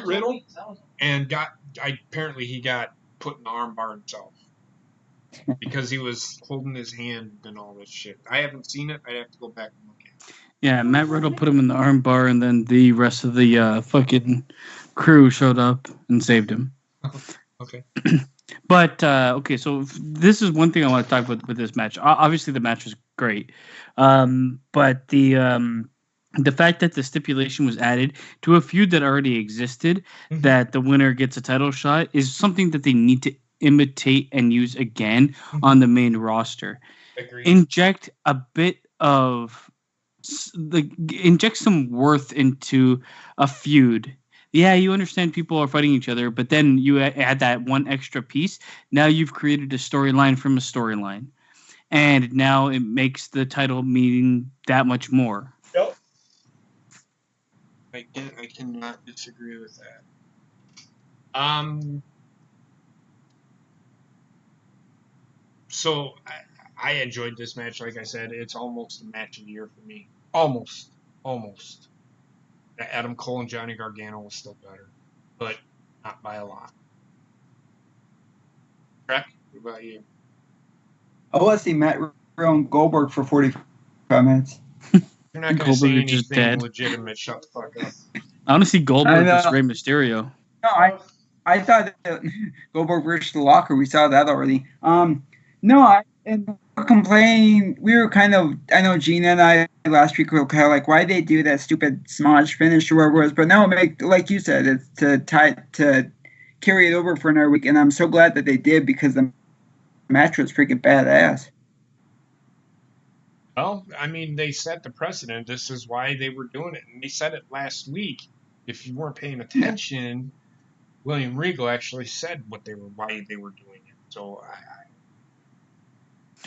Riddle, and apparently he got put in the armbar himself because he was holding his hand and all this shit. I haven't seen it. I'd have to go back and look at it. Yeah, Matt Riddle put him in the armbar, and then the rest of the fucking crew showed up and saved him. Okay. But okay, so this is one thing I want to talk about with this match. Obviously, the match was great, but the fact that the stipulation was added to a feud that already existed, that the winner gets a title shot, is something that they need to imitate and use again on the main roster. Agreed. Inject a bit of inject some worth into a feud. Yeah, you understand people are fighting each other, but then you add that one extra piece. Now you've created a storyline from a storyline, and now it makes the title mean that much more. Yep. I cannot disagree with that. So I enjoyed this match. Like I said, it's almost a match of the year for me. Almost. Almost. Adam Cole and Johnny Gargano was still better, but not by a lot. Trek, what about you? I want to see Matt Riddle and Goldberg for 45 minutes. You're not going to say anything legitimate. Shut the fuck up. I want to see Goldberg versus Rey Mysterio. No, I thought that Goldberg versus the Locker. We saw that already. No, and complaining. We were kind of. I know Gina and I last week were kind of like, why did they do that stupid smudge finish or whatever it was? But now it make, like you said, it's to carry it over for another week, and I'm so glad that they did because the match was freaking badass. Well, I mean, they set the precedent. This is why they were doing it, and they said it last week. If you weren't paying attention, William Regal actually said why they were doing it. So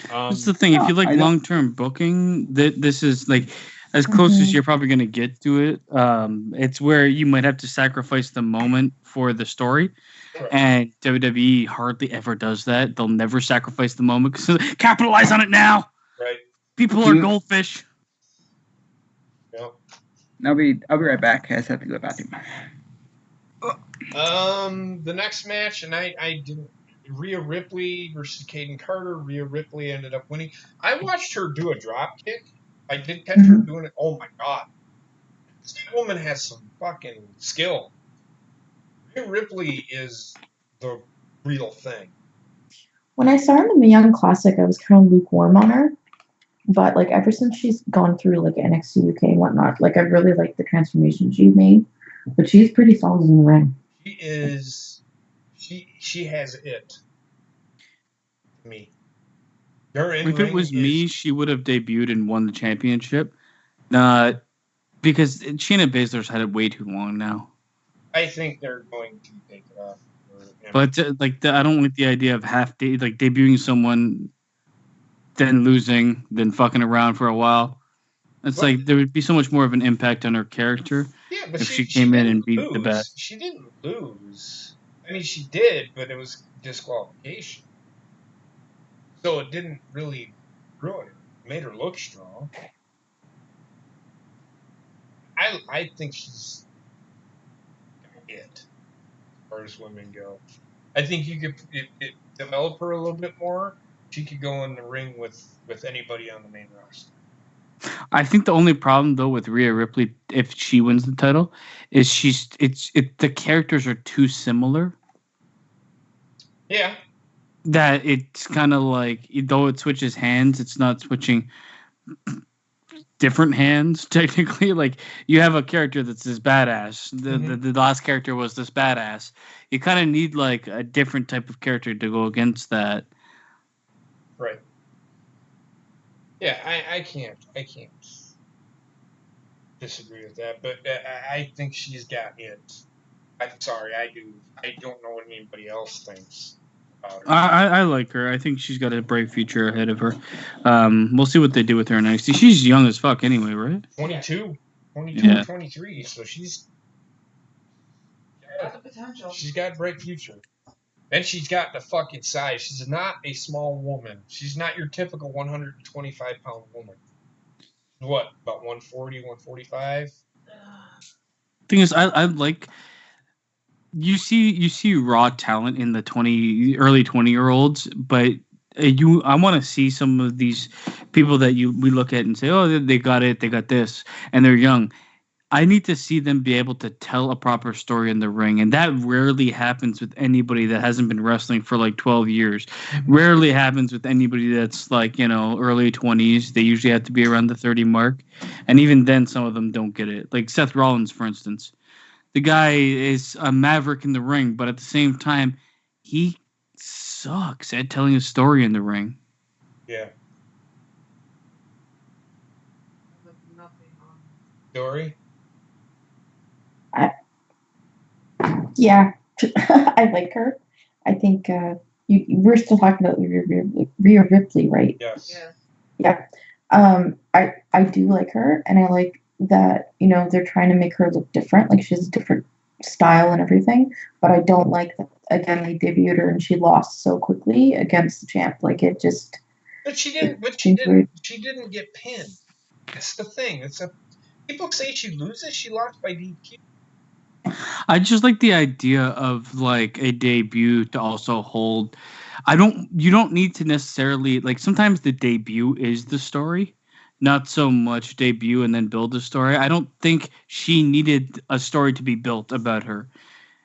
that's the thing. If you like long-term booking, this is like as close as you're probably going to get to it. It's where you might have to sacrifice the moment for the story. Right. And WWE hardly ever does that. They'll never sacrifice the moment because capitalize on it now. Right. People are goldfish. Yep. I'll be right back. I just have to go to the bathroom. The next match, and I didn't. Rhea Ripley versus Kaden Carter. Rhea Ripley ended up winning. I watched her do a drop kick. I did catch her doing it. Oh my god, this woman has some fucking skill. Rhea Ripley is the real thing. When I saw her in the Young Classic, I was kind of lukewarm on her. But like ever since she's gone through like NXT UK and whatnot, like I really like the transformation she made. But she's pretty solid in the ring. She is. She has it. Me. If it was me, she would have debuted and won the championship. Because Shayna Baszler's had it way too long now. I think they're going to take it off. But I don't like the idea of debuting someone, then losing, then fucking around for a while. It's like there would be so much more of an impact on her character if she came in and beat the best. She didn't lose. I mean, she did, but it was disqualification. So it didn't really ruin her. It made her look strong. I think she's got it as far as women go. I think you could develop her a little bit more. She could go in the ring with anybody on the main roster. I think the only problem though with Rhea Ripley, if she wins the title, is the characters are too similar. Yeah. That it's kind of like, though it switches hands, it's not switching different hands technically. Like you have a character that's this badass. The last character was this badass. You kind of need like a different type of character to go against that. Right. Yeah, I can't disagree with that, but I think she's got it. I'm sorry, I do. I don't know what anybody else thinks about her. I like her. I think she's got a bright future ahead of her. We'll see what they do with her in NXT. She's young as fuck anyway, right? 22, 23, so she's got the potential. She's got a bright future. And she's got the fucking size. She's not a small woman. She's not your typical 125-pound woman. What, about 140, 145? Thing is, I like... You see raw talent in the early 20-year-olds, but I want to see some of these people that we look at and say, oh, they got it, they got this, and they're young. I need to see them be able to tell a proper story in the ring, and that rarely happens with anybody that hasn't been wrestling for like 12 years. Rarely happens with anybody that's like, early 20s. They usually have to be around the 30 mark, and even then some of them don't get it. Like Seth Rollins, for instance. The guy is a maverick in the ring, but at the same time, he sucks at telling a story in the ring. Yeah. Dory? Yeah, I like her. I think we're still talking about Rhea Ripley, right? Yes. Yeah. I do like her, and I like that, they're trying to make her look different. Like she has a different style and everything, but I don't like that, again, they debuted her and she lost so quickly against the champ. Like it just... But she didn't get pinned. That's the thing. People say she loses. She lost by DQ. I just like the idea of like a debut to also hold. You don't need to necessarily like sometimes the debut is the story, not so much debut and then build a story. I don't think she needed a story to be built about her.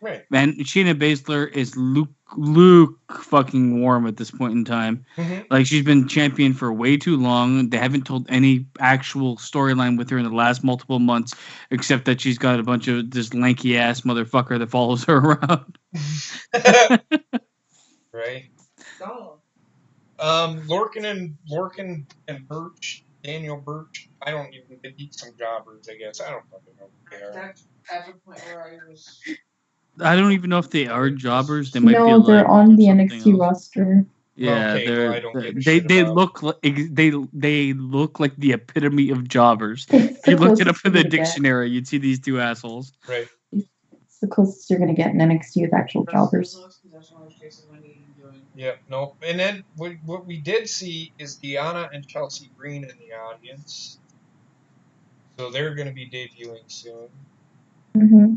Right. Man, Shayna Baszler is Luke fucking warm at this point in time. Mm-hmm. Like she's been champion for way too long. They haven't told any actual storyline with her in the last multiple months, except that she's got a bunch of this lanky ass motherfucker that follows her around. Right. Oh. Lorcan and Birch, Daniel Birch. I don't even. They beat some jobbers, I guess. I don't fucking know who they are. That's at the point where I was. I don't even know if they are jobbers. They might be No, like they're on the something NXT else. roster. Yeah, Okay, well, I don't give a they shit they about look like they look like the epitome of jobbers. It's If you the looked it up closest in you're the gonna get. dictionary, you'd see these two assholes. Right. It's the closest you're gonna get in NXT with actual jobbers. Yeah, no. And then what we did see is Deanna and Chelsea Green in the audience. So they're going to be debuting soon. Mm-hmm.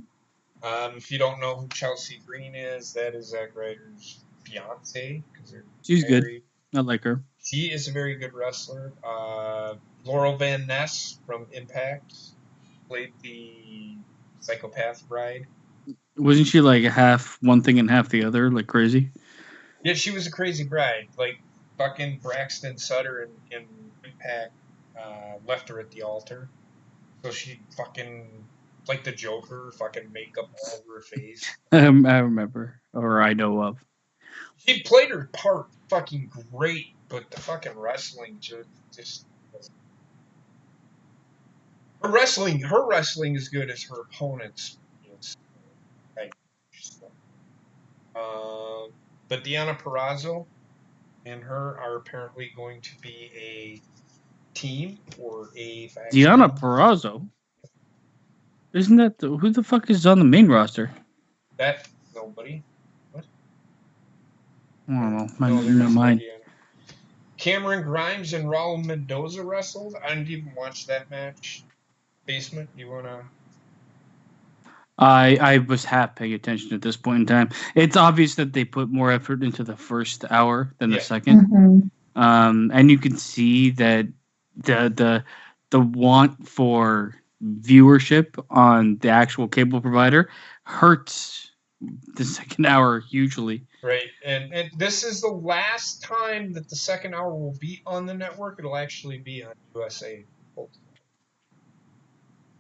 If you don't know who Chelsea Green is, that is Zack Ryder's fiance. She's married. good. I like her. She is a very good wrestler. Laurel Van Ness from Impact played the psychopath bride. Wasn't she like half one thing and half the other, like crazy? Yeah, she was a crazy bride. Like fucking Braxton Sutter in Impact left her at the altar. So she fucking, like the Joker, fucking makeup all over her face. I remember, or I know of. She played her part fucking great, but the fucking wrestling just her wrestling is good as her opponent's. But Deanna Purrazzo and her are apparently going to be a team or a faction. Deanna Purrazzo? Isn't that who the fuck is on the main roster? That nobody. What? I don't know. No, there is Mine. no Deanna. Cameron Grimes and Raul Mendoza wrestled. I didn't even watch that match. Basement, you wanna? I was half paying attention at this point in time. It's obvious that they put more effort into the first hour than the second. Mm-hmm. And you can see that the want for viewership on the actual cable provider hurts the second hour hugely. Right, and this is the last time that the second hour will be on the network. It'll actually be on USA.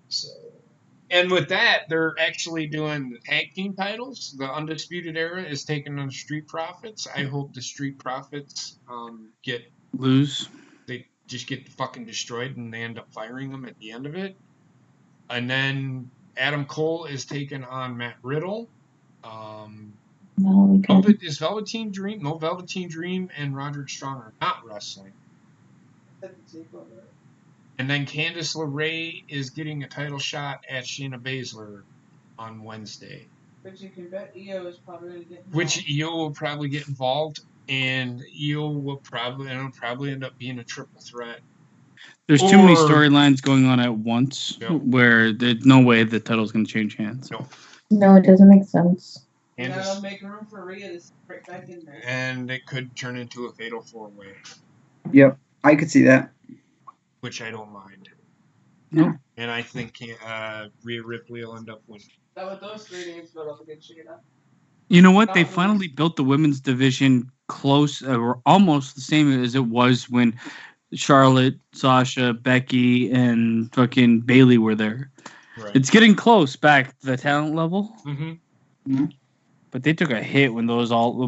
So, and with that, they're actually doing the tag team titles. The Undisputed Era is taking on Street Profits. I hope the Street Profits they just get fucking destroyed and they end up firing them at the end of it. And then Adam Cole is taking on Matt Riddle. Is Velveteen Dream? No, Velveteen Dream and Roderick Strong are not wrestling. And then Candice LeRae is getting a title shot at Shayna Baszler on Wednesday. But you can bet EO is probably going to get involved. Which EO will probably get involved, and EO will probably end up being a triple threat. There's too many storylines going on at once where there's no way the title's going to change hands. No, it doesn't make sense. And that'll make room for Rhea to break back in there. And it could turn into a fatal four-way. Yep, I could see that. Which I don't mind. No. And I think Rhea Ripley will end up winning. That with those 3 names built up against Shayna. You know what? They finally built the women's division close, or almost the same as it was when Charlotte, Sasha, Becky, and fucking Bayley were there. Right. It's getting close back to the talent level. Mm-hmm. Mm-hmm. But they took a hit when all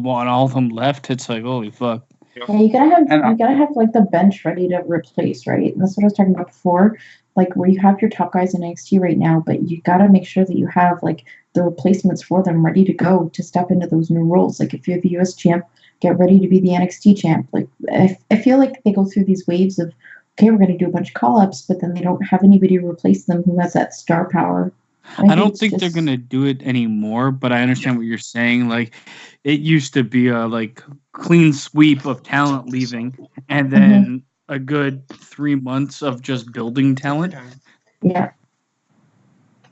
of them left. It's like, holy fuck. Yeah, you gotta have like the bench ready to replace, right? And that's what I was talking about before. Like where you have your top guys in NXT right now, but you gotta make sure that you have like the replacements for them ready to go to step into those new roles. Like if you're the US champ, get ready to be the NXT champ. Like I feel like they go through these waves of, okay, we're gonna do a bunch of call-ups, but then they don't have anybody to replace them who has that star power. I don't think they're gonna do it anymore, but I understand what you're saying. Like, it used to be a like clean sweep of talent leaving, and then a good 3 months of just building talent. Yeah.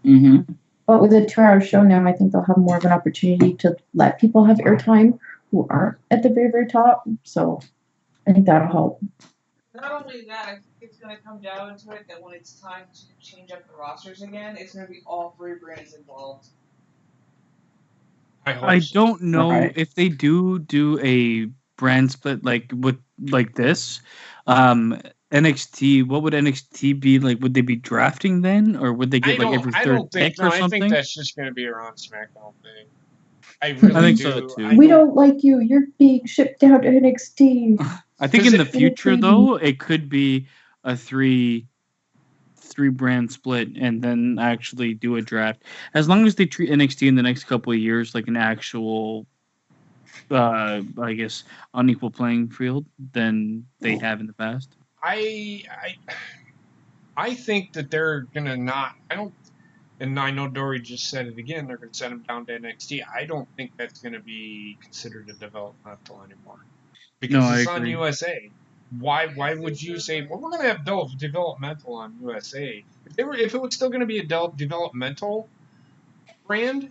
Mm-hmm. But with a 2-hour show now, I think they'll have more of an opportunity to let people have airtime who aren't at the very, very top. So I think that'll help. Not only that, I think it's going to come down to it that when it's time to change up the rosters again, it's going to be all 3 brands involved. I don't know if they do a brand split like this. NXT, what would NXT be like? Would they be drafting then, or would they get like every third pick or something? I think that's just going to be a Raw and SmackDown thing. I really think do. so too. We don't like you. You're being shipped out to NXT. I think in the future though, it could be a three brand split and then actually do a draft. As long as they treat NXT in the next couple of years like an actual I guess unequal playing field than they have in the past. I think that they're gonna not. I don't. And I know Dory just said it again. They're gonna send him down to NXT. I don't think that's gonna be considered a developmental anymore because it's on USA. Why would you say, well, we're gonna have developmental on USA? If it was still gonna be a developmental brand,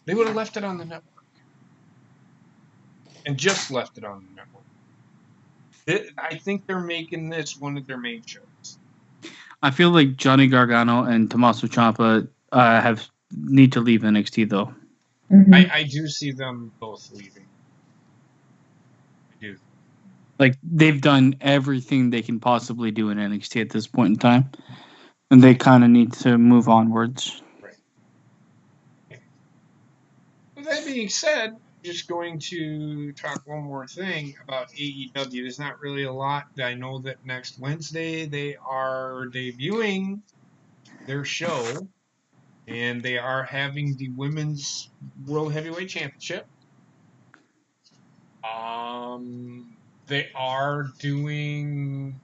they would have left it on the network and just left it on the network. I think they're making this one of their main shows. I feel like Johnny Gargano and Tommaso Ciampa need to leave NXT though. Mm-hmm. I do see them both leaving. I do. Like they've done everything they can possibly do in NXT at this point in time, and they kind of need to move onwards. Right. With that being said, I'm just going to talk one more thing about AEW. There's not really a lot. I know that next Wednesday they are debuting their show, and they are having the Women's World Heavyweight Championship. They are doing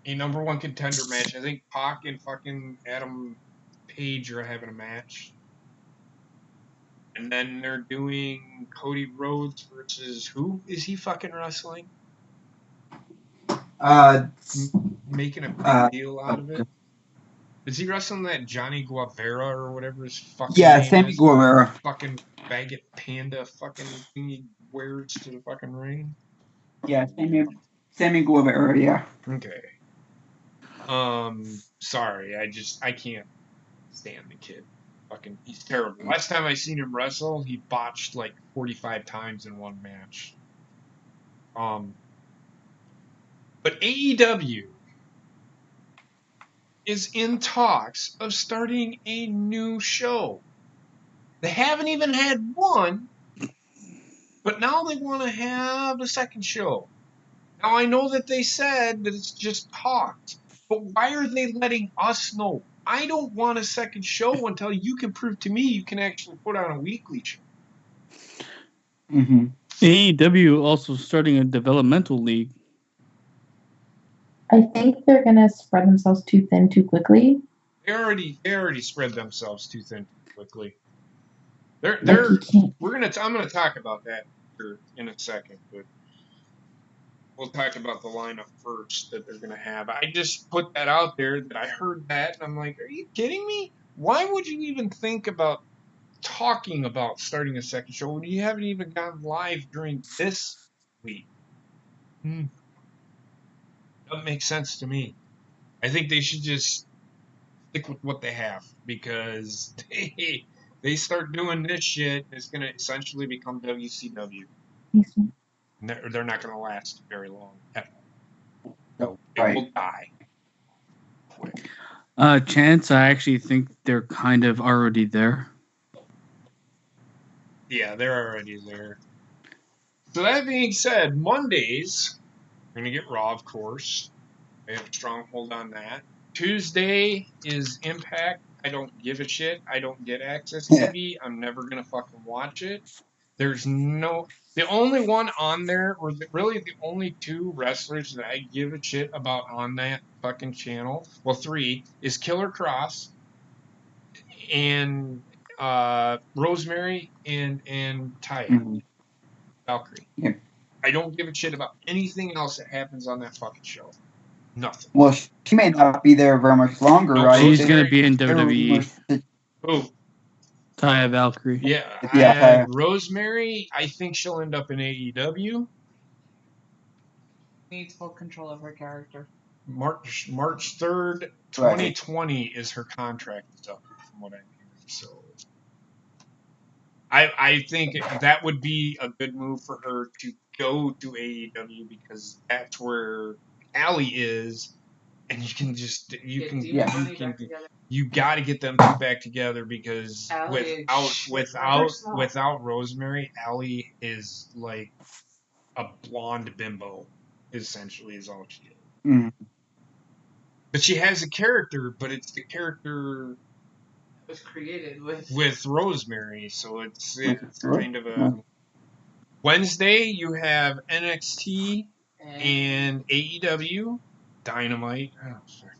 a number 1 contender match. I think Pac and fucking Adam Page are having a match. And then they're doing Cody Rhodes versus who is he fucking wrestling? Making a big deal out of it. Is he wrestling that Johnny Guevara or whatever his fucking name Sammy is? Guevara. Fucking faggot panda fucking thing he wears to the fucking ring. Yeah, Sammy Guevara. Yeah. Okay. Sorry, I can't stand the kid. Fucking, he's terrible. Last time I seen him wrestle, he botched like 45 times in one match. But AEW is in talks of starting a new show. They haven't even had one, but now they want to have a second show. Now I know that they said that it's just talks, but why are they letting us know? I don't want a second show until you can prove to me you can actually put on a weekly show. Mm-hmm. AEW also starting a developmental league. I think they're gonna spread themselves too thin too quickly. They already spread themselves too thin too quickly. I'm gonna talk about that in a second, but we'll talk about the lineup first that they're gonna have. I just put that out there that I heard that and I'm like, are you kidding me? Why would you even think about talking about starting a second show when you haven't even gone live during this week? Doesn't make sense to me. I think they should just stick with what they have because they start doing this shit, it's gonna essentially become WCW. They're not gonna last very long at all. So it will die quick. Chance, I actually think they're kind of already there. Yeah, they're already there. So that being said, Mondays, we're going to get Raw, of course. They have a stronghold on that. Tuesday is Impact. I don't give a shit. I don't get Access TV. I'm never going to fucking watch it. The only one on there, or really the only 2 wrestlers that I give a shit about on that fucking channel, well, 3, is Killer Cross and Rosemary and Taya. Mm-hmm. Valkyrie. Yep. I don't give a shit about anything else that happens on that fucking show. Nothing. Well, she may not be there very much longer, right? She's going to be in WWE. Oh. Taya Valkyrie. Yeah. Rosemary, I think she'll end up in AEW. Needs full control of her character. March 3rd, 2020 is her contract is up, from what I hear. So I think that would be a good move for her to go to AEW because that's where Allie is, and you got to get them two back together because without Rosemary, Allie is like a blonde bimbo, essentially is all she is. Mm. But she has a character, but it's the character was created with Rosemary, so it's kind of a Wednesday. You have NXT and AEW, Dynamite. Oh, sorry.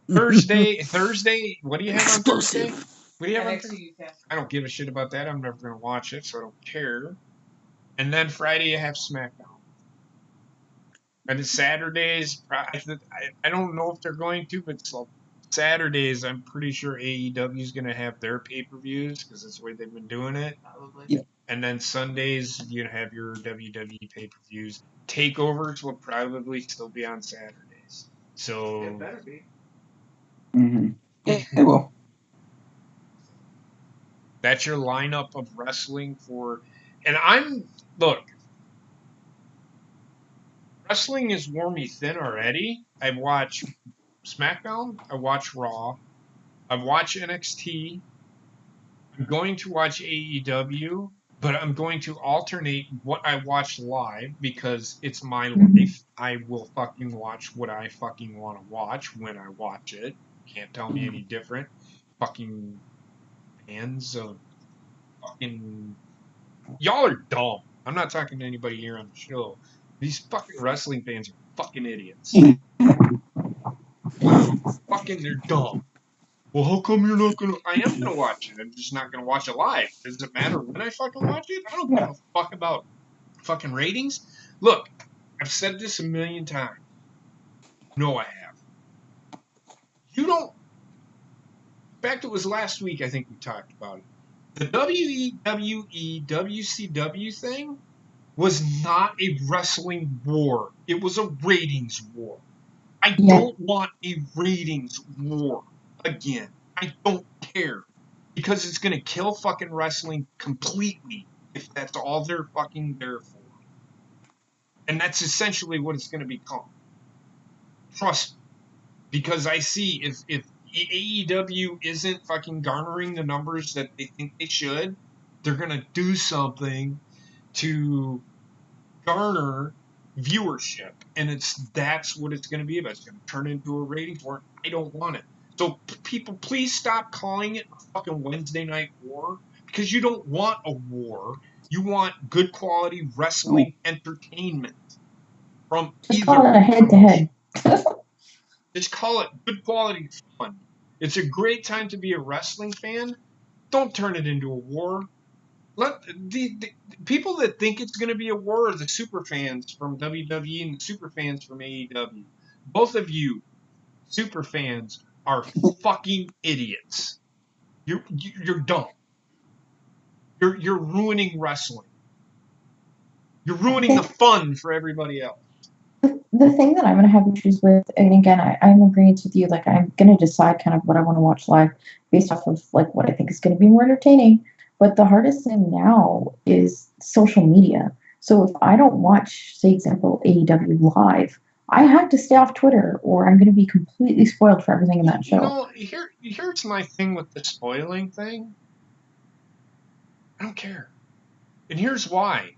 Thursday. What do you have on Thursday? What do you have on Thursday? I don't give a shit about that. I'm never gonna watch it, so I don't care. And then Friday you have SmackDown. And Saturdays, I don't know if they're going to, but Saturdays, I'm pretty sure AEW is going to have their pay-per-views because that's the way they've been doing it. Probably. Yeah. And then Sundays, you have your WWE pay-per-views. Takeovers will probably still be on Saturdays. So It better be. Mm-hmm. Yeah, it will. That's your lineup of wrestling for, and look. Wrestling has worn me thin already. I've watched SmackDown. I watch Raw. I've watched NXT. I'm going to watch AEW, but I'm going to alternate what I watch live because it's my life. I will fucking watch what I fucking want to watch when I watch it. Can't tell me any different. Fucking fans of fucking... Y'all are dumb. I'm not talking to anybody here on the show. These fucking wrestling fans are fucking idiots. Fucking, they're dumb. Well, how come you're not gonna... I am gonna watch it. I'm just not gonna watch it live. Does it matter when I fucking watch it? I don't give a fuck about fucking ratings. Look, I've said this a million times. No, I have. You don't... In fact, it was last week I think we talked about it. The WWE WCW thing was not a wrestling war. It was a ratings war. I don't want a ratings war again. I don't care. Because it's going to kill fucking wrestling completely if that's all they're fucking there for. And that's essentially what it's going to become. Trust me. Because I see if AEW isn't fucking garnering the numbers that they think they should, they're going to do something to garner viewership, and that's what it's going to be about. It's going to turn into a ratings war. I don't want it. So people, please stop calling it a fucking Wednesday night war because you don't want a war. You want good quality wrestling entertainment from Just call it a head-to-head. Just call it good quality fun. It's a great time to be a wrestling fan. Don't turn it into a war. Let the people that think it's going to be a war are the super fans from WWE and the super fans from AEW. Both of you, super fans, are fucking idiots. You're dumb. You're ruining wrestling. You're ruining the fun for everybody else. The thing that I'm going to have issues with, and again, I'm agreeing with you, like I'm going to decide kind of what I want to watch live based off of like what I think is going to be more entertaining. But the hardest thing now is social media. So if I don't watch, say, example, AEW live, I have to stay off Twitter or I'm going to be completely spoiled for everything in that show. Here's my thing with the spoiling thing. I don't care. And here's why.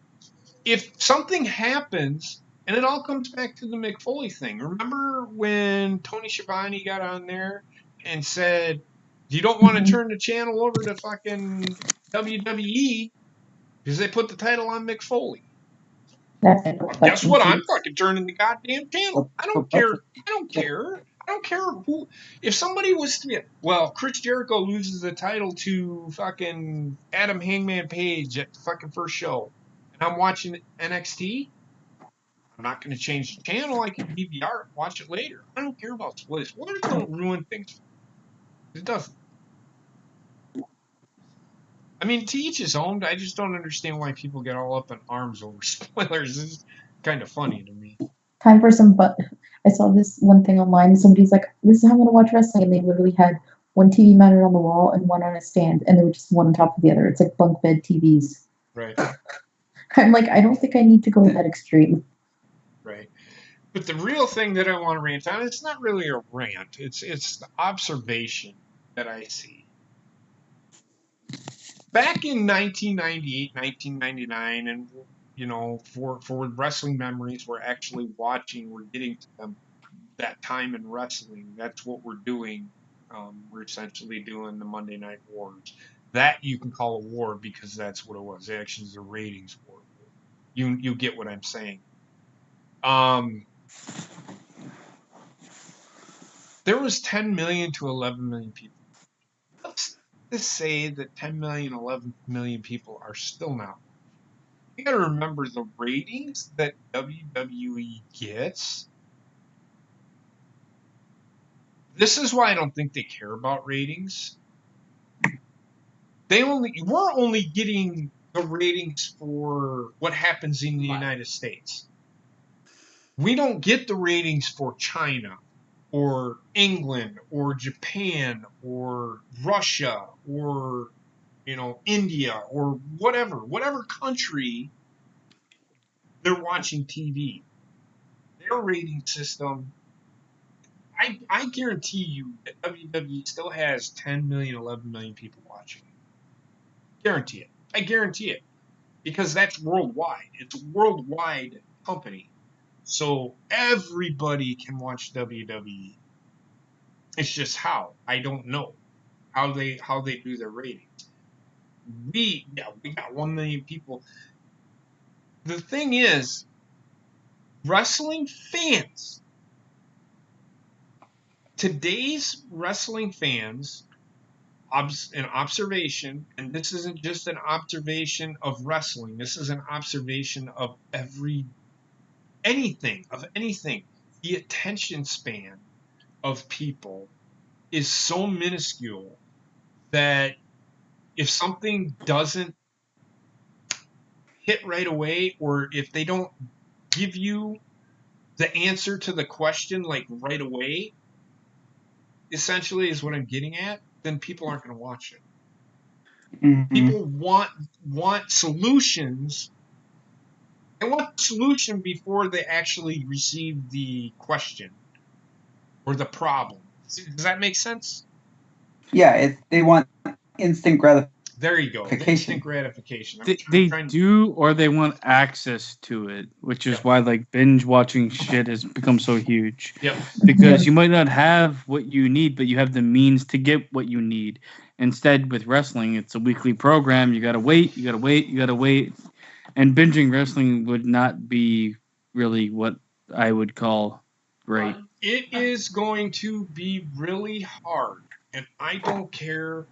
If something happens, and it all comes back to the McFoley thing. Remember when Tony Schiavone got on there and said, you don't want to turn the channel over to fucking WWE because they put the title on McFoley. Guess what? I'm fucking turning the goddamn channel. I don't care. I don't care who. If somebody was to, Chris Jericho loses the title to fucking Adam Hangman Page at the fucking first show, and I'm watching NXT, I'm not going to change the channel. I can DVR it, watch it later. I don't care about splits. Spoilers don't ruin things. It doesn't. I mean, to each his own. I just don't understand why people get all up in arms over spoilers. It's kind of funny to me. Time for some I saw this one thing online. Somebody's like, "This is how I'm gonna watch wrestling," and they literally had one TV mounted on the wall and one on a stand, and they were just one on top of the other. It's like bunk bed TVs. Right. I'm like, I don't think I need to go that extreme. Right. But the real thing that I want to rant on, it's not really a rant. It's the observation that I see. Back in 1998, 1999, and for wrestling memories, we're actually watching. We're getting to them. That time in wrestling, that's what we're doing. We're essentially doing the Monday Night Wars. That you can call a war because that's what it was. It actually is a ratings war. You get what I'm saying. There was 10 million to 11 million people. Let's just say that 10 million, 11 million people are still not. You got to remember the ratings that WWE gets. This is why I don't think they care about ratings. We're only getting the ratings for what happens in the United States. We don't get the ratings for China or England or Japan or Russia or India or whatever country they're watching TV. Their rating system, I guarantee you that WWE still has 10 million, 11 million people watching. Guarantee it. I guarantee it. Because that's worldwide. It's a worldwide company. So everybody can watch WWE. It's just how. I don't know how they do their ratings. We got 1 million people. The thing is, wrestling fans, today's wrestling fans, an observation, and this isn't just an observation of wrestling, this is an observation of anything. The attention span of people is so minuscule that if something doesn't hit right away, or if they don't give you the answer to the question like right away, essentially is what I'm getting at, then people aren't going to watch it. Mm-hmm. People want solutions. They want the solution before they actually receive the question or the problem. Does that make sense? Yeah, they want instant gratification. There you go. The instant gratification. They do, or they want access to it, which is why like binge watching shit has become so huge. Yep. Because you might not have what you need, but you have the means to get what you need. Instead, with wrestling, it's a weekly program. You gotta wait. And binging wrestling would not be really what I would call great. It is going to be really hard, and I don't care.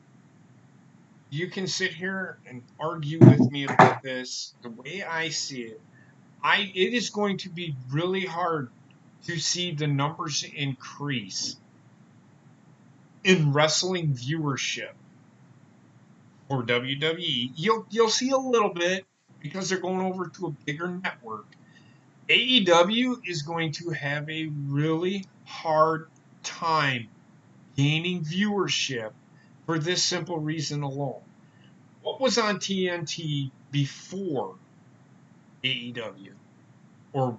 You can sit here and argue with me about this. The way I see it, it is going to be really hard to see the numbers increase in wrestling viewership for WWE. You'll see a little bit because they're going over to a bigger network. AEW is going to have a really hard time gaining viewership for this simple reason alone. What was on TNT before AEW? Or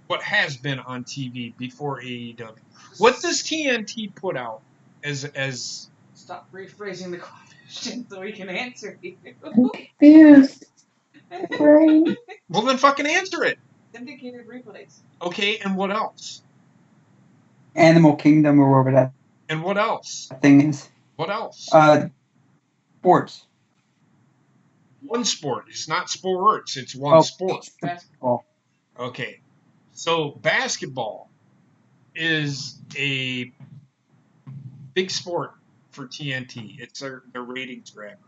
what has been on TV before AEW? What does TNT put out as Stop rephrasing the question so we can answer you. I'm confused. Right. Well, then fucking answer it. Syndicated replays. Okay, and what else? Animal Kingdom or whatever that. And what else? Thing is. What else? Sports. One sport. It's not sports. It's one sport. Basketball. Okay. So basketball is a big sport for TNT. It's their ratings grabber.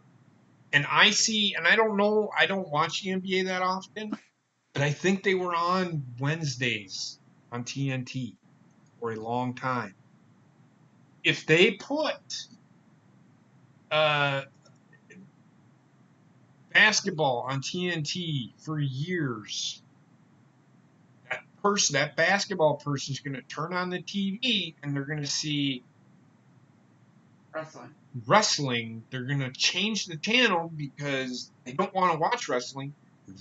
And I don't know, I don't watch the NBA that often, but I think they were on Wednesdays on TNT for a long time. If they put basketball on TNT for years, that basketball person is going to turn on the TV and they're going to see wrestling. They're going to change the channel because they don't want to watch wrestling.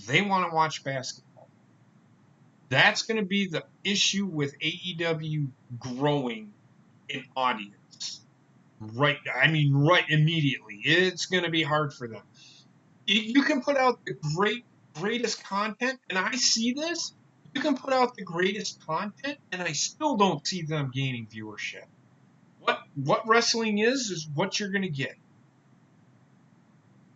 They want to watch basketball. That's going to be the issue with AEW growing in audience. Right immediately. It's going to be hard for them. You can put out the greatest content, and I see this. You can put out the greatest content, and I still don't see them gaining viewership. What wrestling is what you're going to get.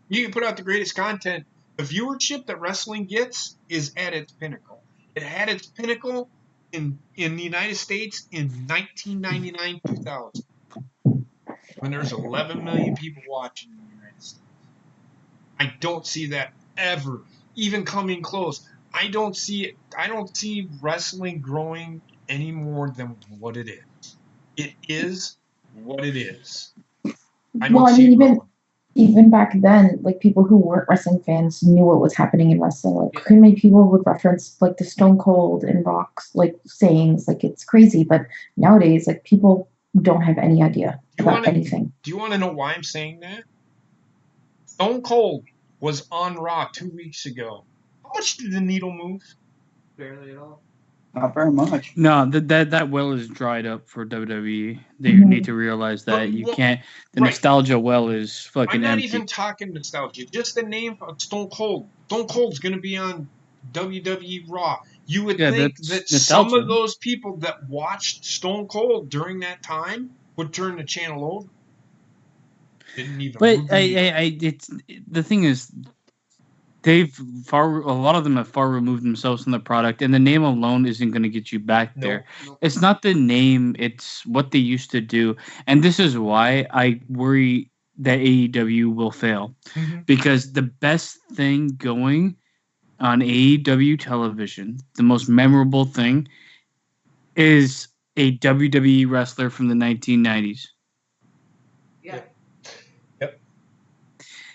You can put out the greatest content. The viewership that wrestling gets is at its pinnacle. It had its pinnacle in the United States in 1999, 2000, when there's 11 million people watching in the United States. I don't see that ever even coming close. I don't see wrestling growing any more than what it is. It is what it is. Even back then, like people who weren't wrestling fans knew what was happening in wrestling. Like how many people would reference like the Stone Cold and Rock's like sayings, like it's crazy. But nowadays, like people don't have any idea about anything. Do you want to know why I'm saying that? Stone Cold was on Raw 2 weeks ago. How much did the needle move? Barely at all. Not very much. No, that well is dried up for WWE. They need to realize that you can't. The nostalgia well is fucking I'm not empty. even talking nostalgia. Just the name of Stone Cold. Stone Cold's going to be on WWE Raw. You would think that some of those people that watched Stone Cold during that time would turn the channel over. Didn't even. But it's the thing is, a lot of them have far removed themselves from the product, and the name alone isn't going to get you back there. It's not the name; it's what they used to do, and this is why I worry that AEW will fail, because the best thing going on AEW television, the most memorable thing, is a WWE wrestler from the 1990s. Yeah.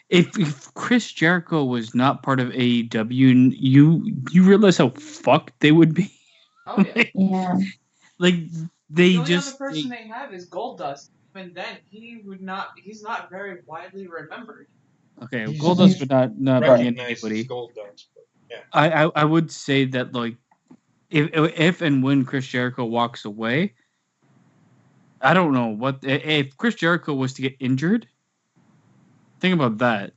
If Chris Jericho was not part of AEW, you realize how fucked they would be. Oh yeah. Like they the only just. other person they have is Goldust. Even then, he's not very widely remembered. Okay, Goldust would not be anybody. Goldust, yeah. I would say that like if and when Chris Jericho walks away, I don't know what if Chris Jericho was to get injured. Think about that.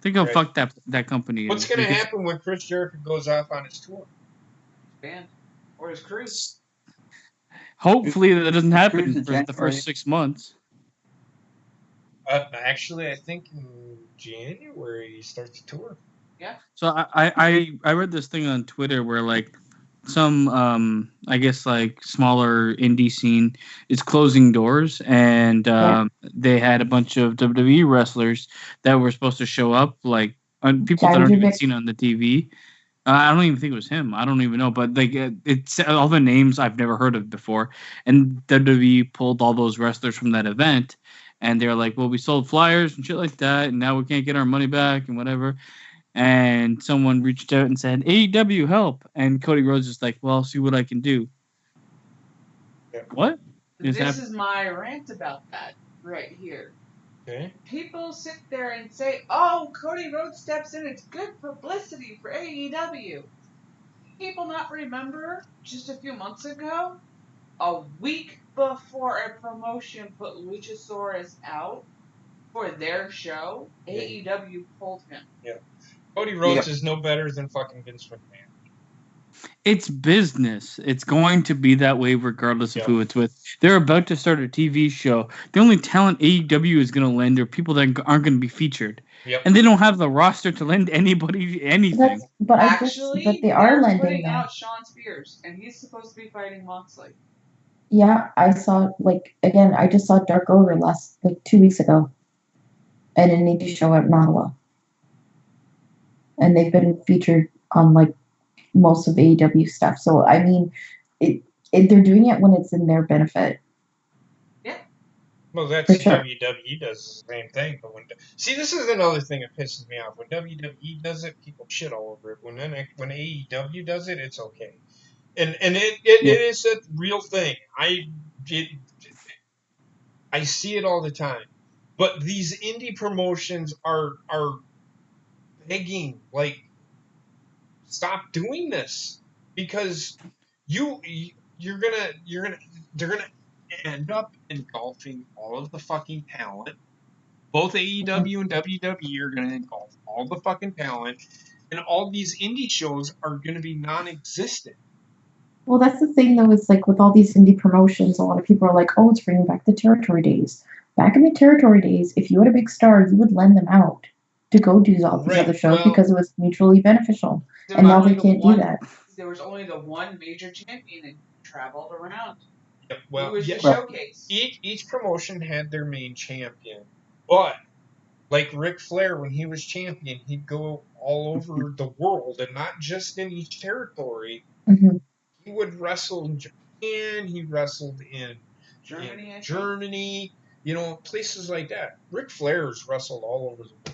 Think how fucked that company is. What's going to happen when Chris Jericho goes off on his tour? Band or his cruise? Hopefully that doesn't happen for the first 6 months. Actually, I think in January he starts a tour. Yeah. So I read this thing on Twitter where like some I guess like smaller indie scene is closing doors, and they had a bunch of WWE wrestlers that were supposed to show up, like people that aren't even seen on the TV. I don't even think it was him. I don't even know, but like it's all the names I've never heard of before, and WWE pulled all those wrestlers from that event, and they're like, well, we sold flyers and shit like that, and now we can't get our money back and whatever. And someone reached out and said, AEW, help. And Cody Rhodes is like, well, I'll see what I can do. Yeah. What? This is my rant about that right here. Okay. People sit there and say, oh, Cody Rhodes steps in. It's good publicity for AEW. People not remember just a few months ago, a week before a promotion put Luchasaurus out for their show, AEW pulled him. Yeah. Cody Rhodes is no better than fucking Vince McMahon. It's business. It's going to be that way regardless of who it's with. They're about to start a TV show. The only talent AEW is going to lend are people that aren't going to be featured. Yep. And they don't have the roster to lend anybody anything. But they are lending putting out Shawn Spears, and he's supposed to be fighting Moxley. Yeah, I saw, I just saw Dark Order 2 weeks ago. And an indie show at Ottawa. And they've been featured on most of AEW stuff. So I mean, they're doing it when it's in their benefit. Yeah. Well, that's sure. WWE does the same thing, but this is another thing that pisses me off. When WWE does it, people shit all over it. When AEW does it, it's okay, and it is a real thing. I see it all the time, but these indie promotions are begging, like, stop doing this, because they're gonna end up engulfing all of the fucking talent. Both AEW and WWE are gonna engulf all the fucking talent, and all these indie shows are gonna be non-existent. Well, that's the thing, though. It's like with all these indie promotions, a lot of people are like, "Oh, it's bringing back the territory days." Back in the territory days, if you had a big star, you would lend them out to go do all these other shows because it was mutually beneficial. And now they can't do that. There was only the one major champion and traveled around. Yeah, well, it was the showcase. Each promotion had their main champion, but like Ric Flair, when he was champion, he'd go all over the world and not just in each territory. Mm-hmm. He would wrestle in Japan. He wrestled in Germany, places like that. Ric Flair's wrestled all over the world.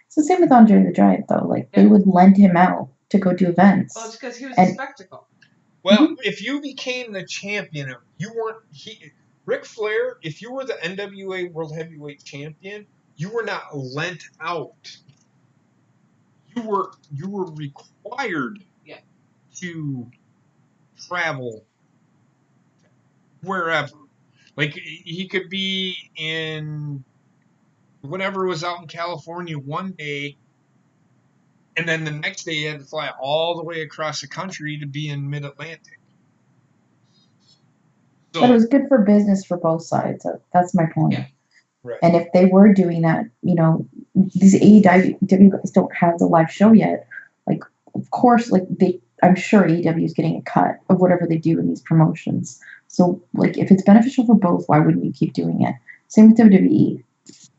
It's the same with Andre the Giant, though. Like, they would lend him out to go do events. Well, it's because he was a spectacle. Well, if you became the champion, Ric Flair, if you were the NWA World Heavyweight Champion, you were not lent out. You were required to travel wherever. Like, he could be in whatever was out in California one day, and then the next day he had to fly all the way across the country to be in mid-Atlantic. So, but it was good for business for both sides. So that's my point. Yeah. Right. And if they were doing that, these AEW guys don't have the live show yet. Like, of course, I'm sure AEW is getting a cut of whatever they do in these promotions. So, like, if it's beneficial for both, why wouldn't you keep doing it? Same with WWE.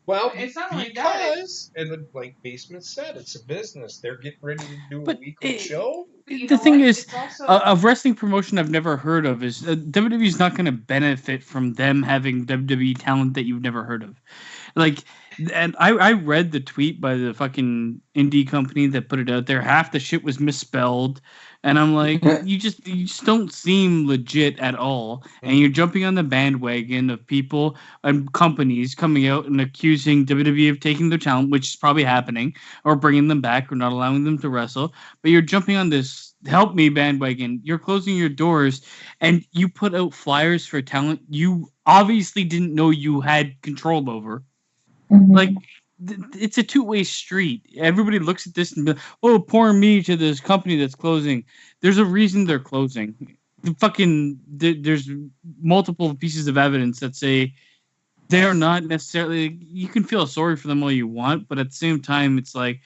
Well, it's not because, like Basement said, it's a business. They're getting ready to do a weekly show. The thing is, a wrestling promotion I've never heard of is WWE is not going to benefit from them having WWE talent that you've never heard of. Like, and I read the tweet by the fucking indie company that put it out there. Half the shit was misspelled. And I'm like, you just don't seem legit at all. And you're jumping on the bandwagon of people and companies coming out and accusing WWE of taking their talent, which is probably happening, or bringing them back or not allowing them to wrestle. But you're jumping on this help me bandwagon. You're closing your doors and you put out flyers for talent you obviously didn't know you had control over. Mm-hmm. Like, it's a two-way street. Everybody looks at this and be like, "Oh, poor me to this company that's closing." There's a reason they're closing. There's multiple pieces of evidence that say they are not necessarily. You can feel sorry for them all you want, but at the same time, it's like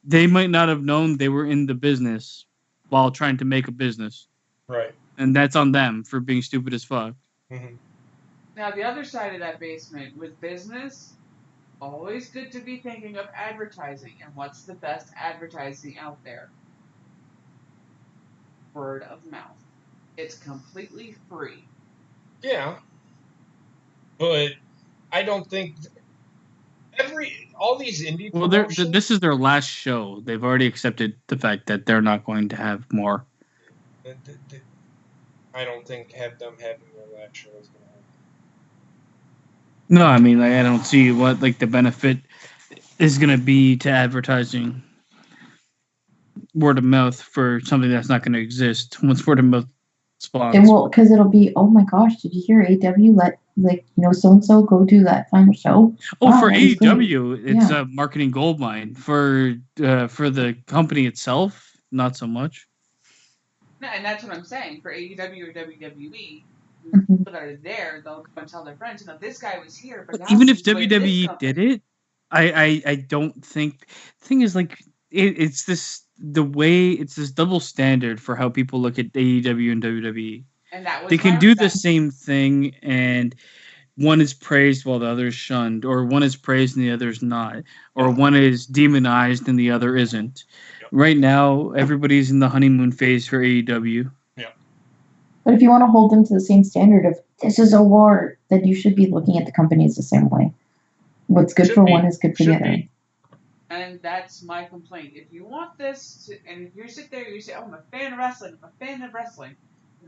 they might not have known they were in the business while trying to make a business. Right. And that's on them for being stupid as fuck. Mm-hmm. Now, the other side of that basement with business. Always good to be thinking of advertising. And what's the best advertising out there? Word of mouth. It's completely free. Yeah. But I don't think all these indie promotions... Well, this is their last show. They've already accepted the fact that they're not going to have more. I don't think them having their last show is going to happen. No, I mean, I don't see what the benefit is going to be to advertising word of mouth for something that's not going to exist once word of mouth spawns. It will, because it'll be, oh my gosh, did you hear AEW let so and so go do that final show? Oh, for AEW, it's a marketing goldmine. For the company itself, not so much. No, and that's what I'm saying. For AEW or WWE. Mm-hmm. People that are there, they'll go and tell their friends, this guy was here. But even if WWE did it, I don't think. The thing is, it's this double standard for how people look at AEW and WWE. And that was they can do the same thing, and one is praised while the other is shunned, or one is praised and the other is not, or one is demonized and the other isn't. Right now, everybody's in the honeymoon phase for AEW. Yeah. But if you want to hold them to the same standard of this is a war, then you should be looking at the companies the same way. What's good for one is good for the other. And that's my complaint. If you want this, and if you sit there, you say, "Oh, I'm a fan of wrestling. I'm a fan of wrestling,"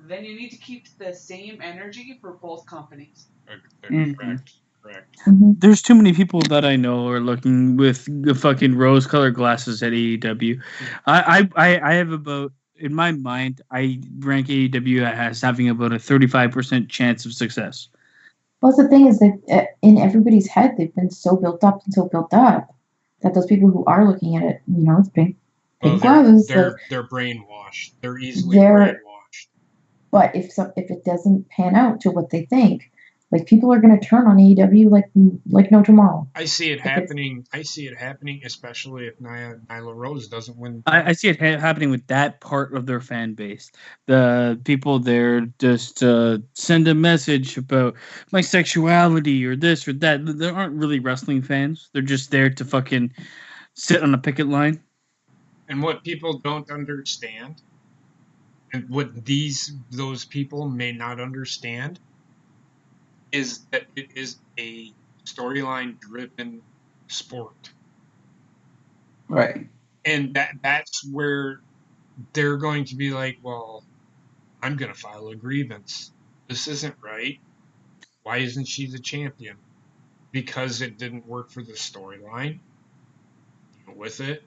then you need to keep the same energy for both companies. Correct. There's too many people that I know are looking with the fucking rose-colored glasses at AEW. I have about, in my mind, I rank AEW as having about a 35% chance of success. Well, the thing is that in everybody's head, they've been so built up that those people who are looking at it, it's pink glasses. They're brainwashed. They're easily brainwashed. But if it doesn't pan out to what they think, like people are going to turn on AEW like no tomorrow. I see it happening. Especially if Nyla Rose doesn't win. I see it happening with that part of their fan base. The people there just send a message about my sexuality or this or that. They aren't really wrestling fans. They're just there to fucking sit on a picket line. And what people don't understand, and what those people may not understand, is that it is a storyline driven sport. Right. And that's where they're going to be like, well, I'm going to file a grievance. This isn't right. Why isn't she the champion? Because it didn't work for the storyline. Deal with it.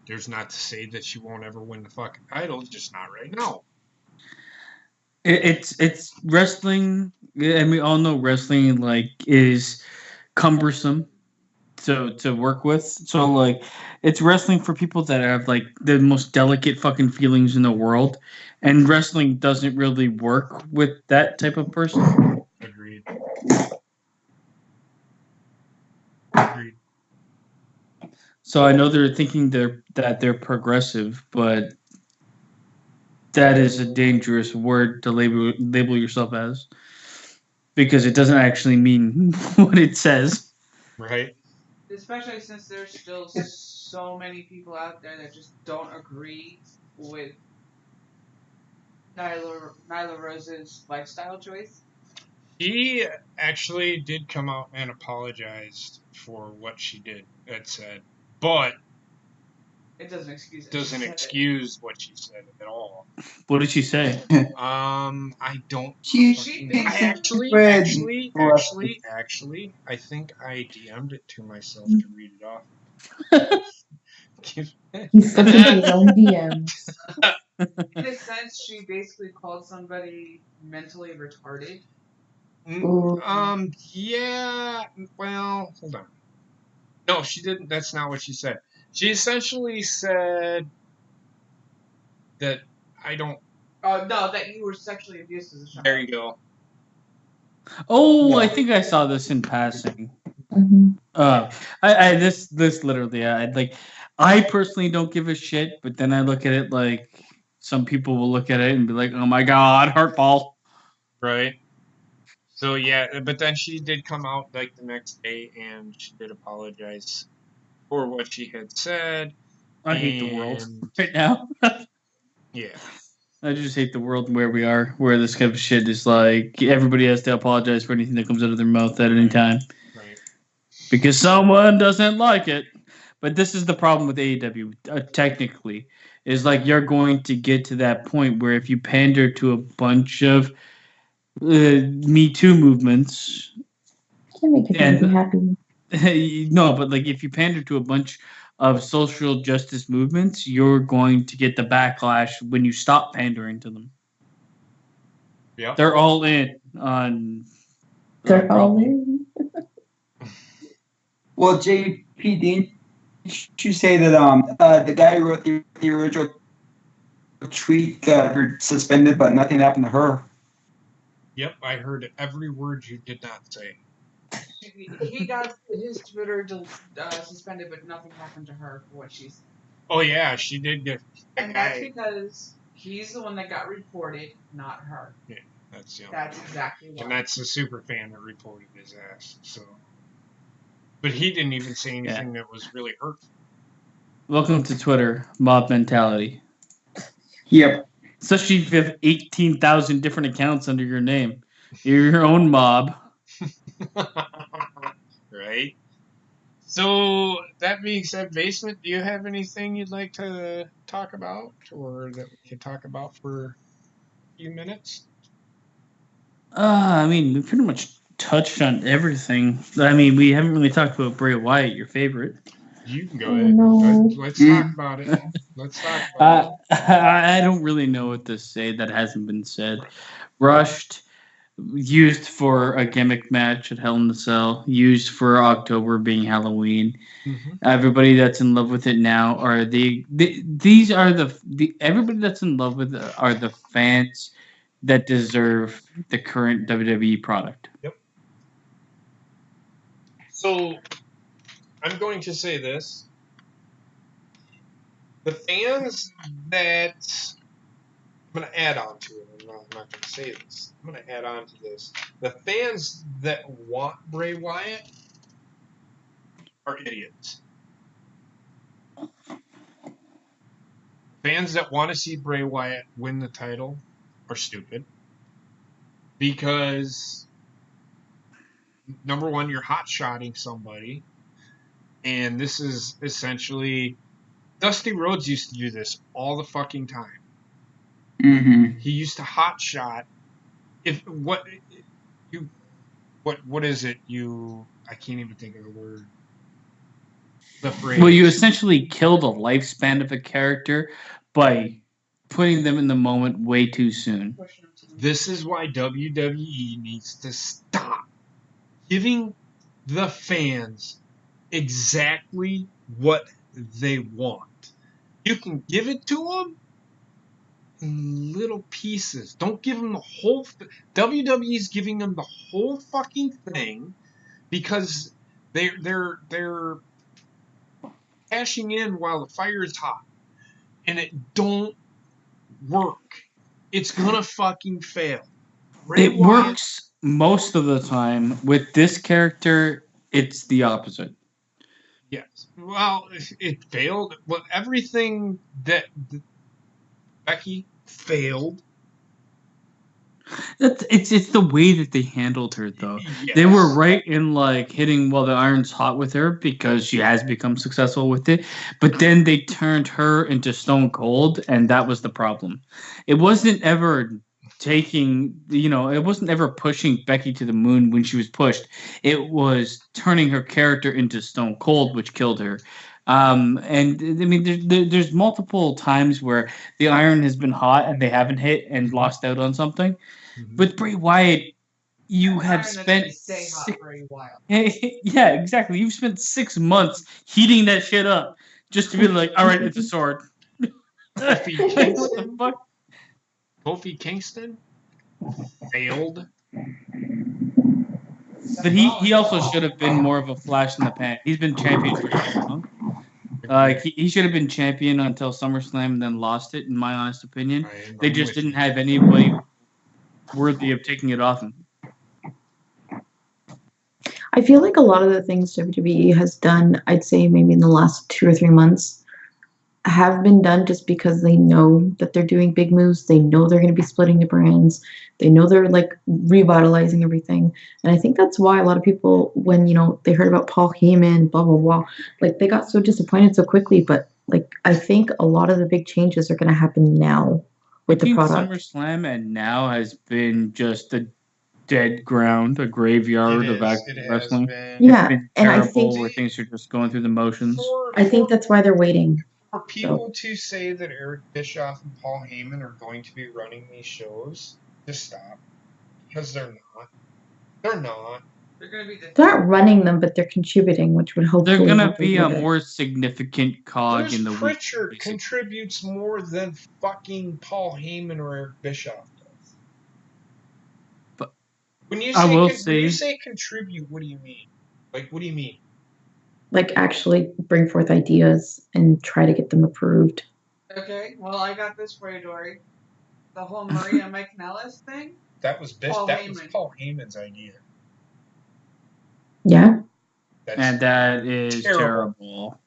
There's not to say that she won't ever win the fucking title, just not right now. It's wrestling, and we all know wrestling is cumbersome to work with. So it's wrestling for people that have the most delicate fucking feelings in the world, and wrestling doesn't really work with that type of person. Agreed. So I know they're thinking that they're progressive, but that is a dangerous word to label yourself as, because it doesn't actually mean what it says. Right. Especially since there's still so many people out there that just don't agree with Nyla Rose's lifestyle choice. She actually did come out and apologized for what she did and said, but it doesn't excuse what she said at all. What did she say? I don't. Actually, I think I DM'd it to myself to read it off. He's slipping into his own DMs. In a sense, she basically called somebody mentally retarded. Yeah. Well, hold on. No, she didn't. That's not what she said. She essentially said that I don't. Oh no, that you were sexually abused as a child. There you go. Oh, yeah. I think I saw this in passing. Mm-hmm. This literally, I personally don't give a shit, but then I look at it like some people will look at it and be like, "Oh my god, hurtful." Right. So yeah, but then she did come out the next day and she did apologize for what she had said. I hate the world right now. Yeah. I just hate the world where we are, where this kind of shit is everybody has to apologize for anything that comes out of their mouth at any time. Right. Because someone doesn't like it. But this is the problem with AEW, technically, is you're going to get to that point where if you pander to a bunch of Me Too movements, Can't make everybody happy. No, but if you pander to a bunch of social justice movements, you're going to get the backlash when you stop pandering to them. Yeah, they're all in on. They're all in. Well, JP, didn't you say that the guy who wrote the original tweet got her suspended, but nothing happened to her? Yep, I heard every word you did not say. He got his Twitter suspended, but nothing happened to her for what she said. Oh yeah, she did get. And that's because he's the one that got reported, not her. Yeah, that's exactly why. And that's the super fan that reported his ass. So, but he didn't even say anything that was really hurtful. Welcome to Twitter, mob mentality. Yep. Especially if you have 18,000 different accounts under your name. You're your own mob. Right? So, that being said, Basement, do you have anything you'd like to talk about or that we can talk about for a few minutes? I mean, we pretty much touched on everything. I mean, we haven't really talked about Bray Wyatt, your favorite. You can go Oh, ahead. no. Let's talk about it. Let's talk about it. I don't really know what to say that hasn't been said. Rushed, used for a gimmick match at Hell in the Cell, used for October being Halloween. Mm-hmm. Everybody that's in love with it now are these are the everybody that's in love with it are the fans that deserve the current WWE product. Yep. So, I'm going to say this. The fans that I'm going to add on to it. I'm not going to say this. I'm going to add on to this. The fans that want Bray Wyatt are idiots. Fans that want to see Bray Wyatt win the title are stupid. Because, number one, you're hot-shotting somebody. And this is essentially... Dusty Rhodes used to do this all the fucking time. Mm-hmm. He used to hot-shot... What is it? I can't even think of the word. The phrase. Well, you essentially kill the lifespan of a character by putting them in the moment way too soon. This is why WWE needs to stop giving the fans exactly what they want. You can give it to them in little pieces. Don't give them the whole... WWE is giving them the whole fucking thing because they're cashing in while the fire is hot. And it don't work. It's gonna fucking fail. It works most of the time. With this character, it's the opposite. Yes. Well, it failed. Well, everything that Becky failed. It's the way that they handled her, though. Yes. They were right in like hitting while the iron's hot with her because she has become successful with it. But then they turned her into Stone Cold, and that was the problem. It wasn't ever it wasn't ever pushing Becky to the moon when she was pushed. It was turning her character into Stone Cold, which killed her. And I mean, there's multiple times where the iron has been hot and they haven't hit and lost out on something. With Bray Wyatt, you have spent yeah, exactly. You've spent 6 months heating that shit up just to be like, all right, it's a sword. What the fuck? Kofi Kingston failed. But he also should have been more of a flash in the pan. He's been champion for so long. He should have been champion until SummerSlam and then lost it, in my honest opinion. They just didn't have anybody worthy of taking it off him. I feel like a lot of the things WWE has done, I'd say maybe in the last 2 or 3 months, have been done just because they know that they're doing big moves. They know they're going to be splitting the brands. They know they're like revitalizing everything. And I think that's why a lot of people, when, they heard about Paul Heyman, blah, blah, blah, like they got so disappointed so quickly. But like, I think a lot of the big changes are going to happen now with the product. SummerSlam and now has been just a dead ground, a graveyard of active wrestling. Yeah, it's been terrible where things are just going through the motions. I think that's why they're waiting. For people to say that Eric Bischoff and Paul Heyman are going to be running these shows, just stop. Because they're not. They're not. They're not running them, but they're contributing, which would hopefully... They're going to be a more significant cog in the week. Pritchard contributes more than fucking Paul Heyman or Eric Bischoff does. But when you say contribute, what do you mean? Like, what do you mean? Like, actually bring forth ideas and try to get them approved. Okay, well, I got this for you, Dory. The whole Maria Mike Nellis thing? That was Paul Heyman's idea. Yeah. And that is terrible.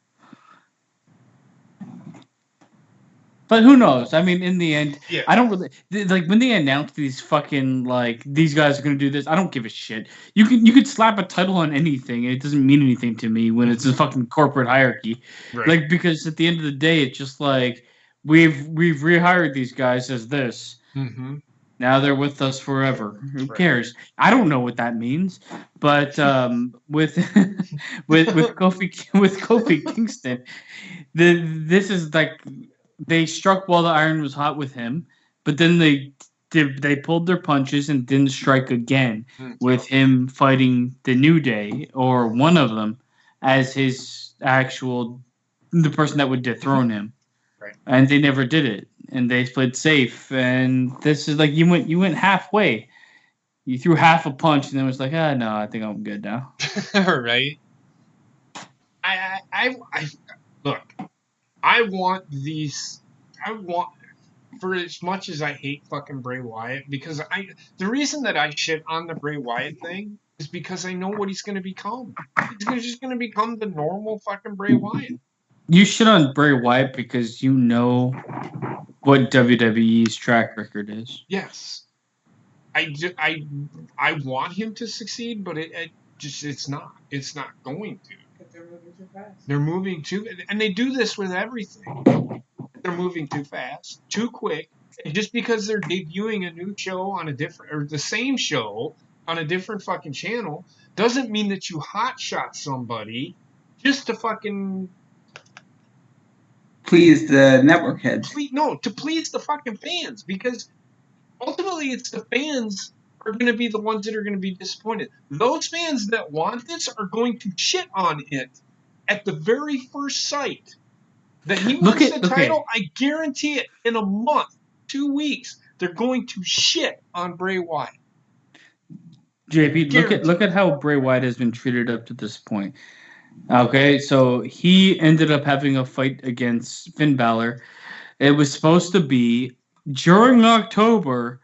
But who knows? I mean, in the end, Yeah. I don't really like when they announce these fucking like these guys are gonna do this. I don't give a shit. You could slap a title on anything, and it doesn't mean anything to me when it's a fucking corporate hierarchy. Right. Like because at the end of the day, it's just like we've rehired these guys as this. Mm-hmm. Now they're with us forever. Who Right. cares? I don't know what that means. But with with Kofi Kingston, this is like they struck while the iron was hot with him, but then they pulled their punches and didn't strike again with him fighting the New Day or one of them as his actual the person that would dethrone him. Right. And they never did it. And they played safe. And this is like you went halfway. You threw half a punch and then was like, no, I think I'm good now. Right. I look. I want these. I want, for as much as I hate fucking Bray Wyatt, because the reason that I shit on the Bray Wyatt thing is because I know what he's going to become. He's just going to become the normal fucking Bray Wyatt. You shit on Bray Wyatt because you know what WWE's track record is. Yes. I want him to succeed, but it's not. It's not going to. They're moving too fast. They're moving and they do this with everything. They're moving too fast, too quick, and just because they're debuting a new show on a different or the same show on a different fucking channel doesn't mean that you hotshot somebody just to fucking please the network heads. To please the fucking fans, because ultimately it's the fans are going to be the ones that are going to be disappointed. Those fans that want this are going to shit on it at the very first sight. That he wins the title, I guarantee it, in a month, 2 weeks, they're going to shit on Bray Wyatt. JP, look at how Bray Wyatt has been treated up to this point. Okay, so he ended up having a fight against Finn Balor. It was supposed to be during October,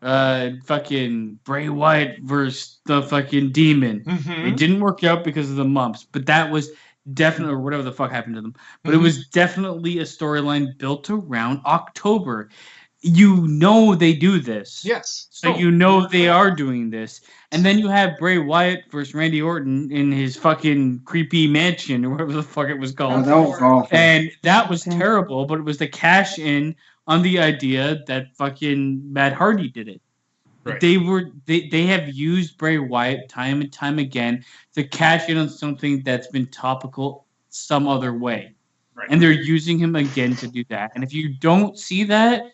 fucking Bray Wyatt versus the fucking Demon. Mm-hmm. It didn't work out because of the mumps, but that was definitely, or whatever the fuck happened to them. But it was definitely a storyline built around October. You know they do this. Yes. So you know they are doing this. And then you have Bray Wyatt versus Randy Orton in his fucking creepy mansion or whatever the fuck it was called. Oh, that was awful. And that was terrible, but it was the cash in on the idea that fucking Matt Hardy did it. Right. They have used Bray Wyatt time and time again to cash in on something that's been topical some other way. Right. And they're using him again to do that. And if you don't see that,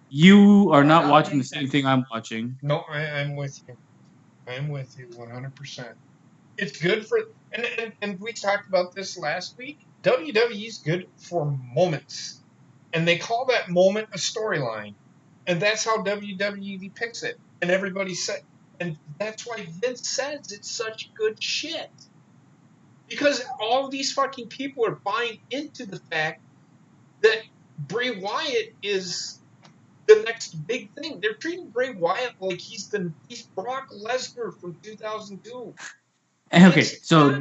you are not watching the same thing I'm watching. No, I'm with you. I'm with you 100%. It's good for and we talked about this last week. WWE's good for moments. And they call that moment a storyline. And that's how WWE depicts it. And everybody said, and that's why Vince says it's such good shit. Because all these fucking people are buying into the fact that Bray Wyatt is the next big thing. They're treating Bray Wyatt like he's Brock Lesnar from 2002. Okay, so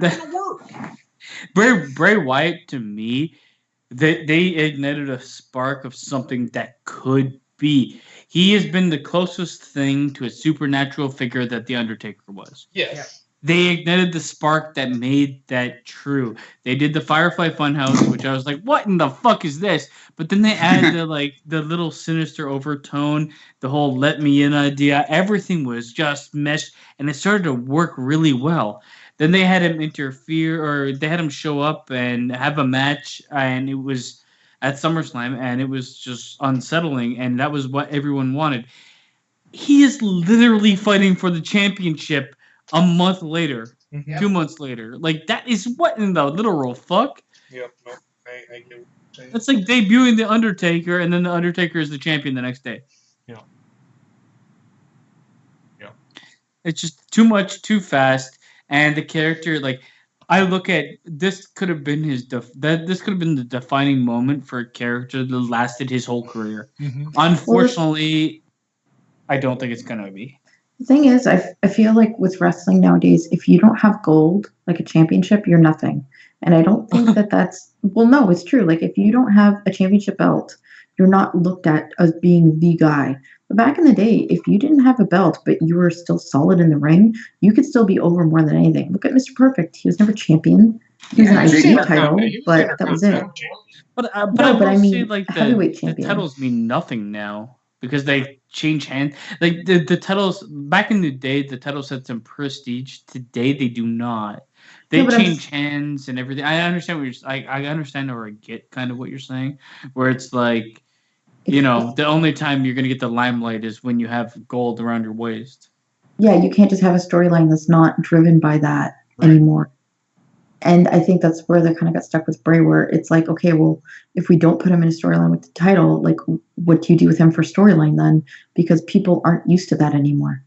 Bray Wyatt, to me, they ignited a spark of something that could be. He has been the closest thing to a supernatural figure that The Undertaker was. Yes. Yeah. They ignited the spark that made that true. They did the Firefly Funhouse, which I was like, what in the fuck is this? But then they added the little sinister overtone, the whole let me in idea. Everything was just meshed, and it started to work really well. Then they had him interfere, or they had him show up and have a match, and it was at SummerSlam, and it was just unsettling, and that was what everyone wanted. He is literally fighting for the championship a month later, 2 months later. Like, that is what in the literal fuck? Yep, no, I get what you're saying. That's like debuting The Undertaker, and then The Undertaker is the champion the next day. Yeah. Yeah. It's just too much, too fast, and the character, like, I look at this could have been this could have been the defining moment for a character that lasted his whole career. Mm-hmm. Unfortunately, I don't think it's gonna be. The thing is, I feel like with wrestling nowadays, if you don't have gold, like a championship, you're nothing. And I don't think that's... Well, no, it's true. Like, if you don't have a championship belt, you're not looked at as being the guy. But back in the day, if you didn't have a belt but you were still solid in the ring, you could still be over more than anything. Look at Mr. Perfect. He was never champion. He was an IC title, but that was it. But I I say mean, like heavyweight the champion. titles mean nothing now because they change hands. Like the titles back in the day, the titles had some prestige. Today they do not. They change hands and everything. I understand what you're. I understand or I get kind of what you're saying, where it's like, the only time you're gonna get the limelight is when you have gold around your waist. Yeah, you can't just have a storyline that's not driven by that anymore. And I think that's where they kind of got stuck with Bray, where it's like, okay, well, if we don't put him in a storyline with the title, like, what do you do with him for storyline then? Because people aren't used to that anymore.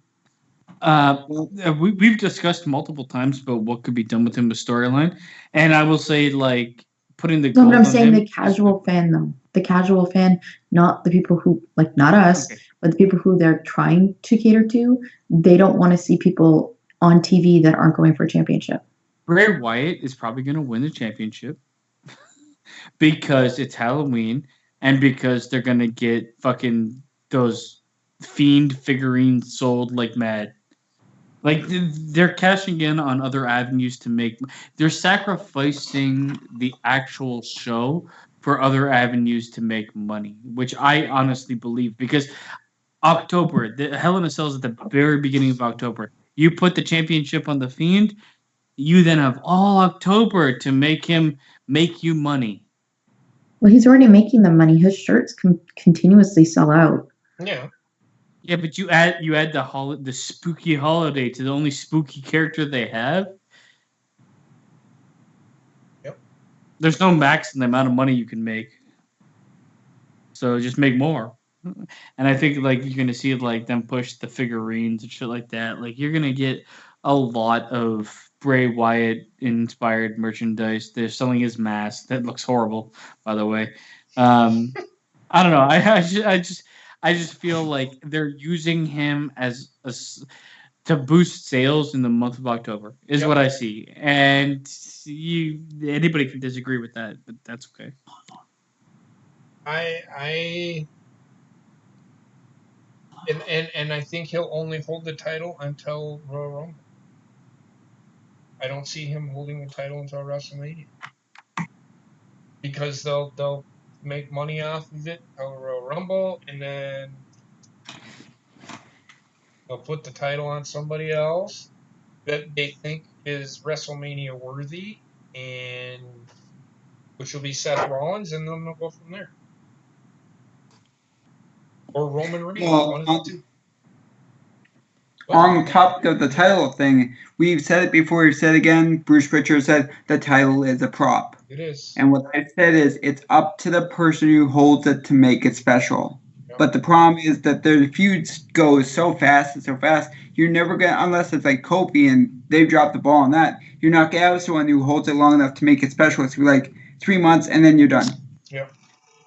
We've discussed multiple times about what could be done with him with storyline, and I will say, like, putting the gold but I'm on saying him. The casual fan, though. The casual fan, not the people who, like, not us, but the people who they're trying to cater to, they don't want to see people on TV that aren't going for a championship. Bray Wyatt is probably going to win the championship because it's Halloween and because they're going to get fucking those Fiend figurines sold like mad. Like, they're cashing in on other avenues to make. They're sacrificing the actual show for other avenues to make money, which I honestly believe because October, the Hell in a Cell is at the very beginning of October. You put the championship on the Fiend, you then have all October to make him make you money. Well, he's already making the money. His shirts continuously sell out. Yeah. Yeah, but you add the spooky holiday to the only spooky character they have. Yep. There's no max in the amount of money you can make. So just make more. And I think like you're gonna see like them push the figurines and shit like that. Like you're gonna get a lot of Bray Wyatt inspired merchandise. They're selling his mask. That looks horrible, by the way. I don't know. I just feel like they're using him as to boost sales in the month of October is what I see. And anybody can disagree with that, but that's okay. And I think he'll only hold the title until Royal Rumble. I don't see him holding the title until WrestleMania because they'll make money off of it until Royal Rumble, and then they'll put the title on somebody else that they think is WrestleMania worthy, and which will be Seth Rollins, and then they'll go from there. Or Roman Reigns. One of the two. On top of the title thing, we've said it before, we've said it again, Bruce Pritchard said the title is a prop. It is. And what I said is it's up to the person who holds it to make it special. Yep. But the problem is that the feuds go so fast, you're never going to, unless it's like Kofi and they've dropped the ball on that, you're not going to have someone who holds it long enough to make it special. It's going to be like 3 months and then you're done. Yep.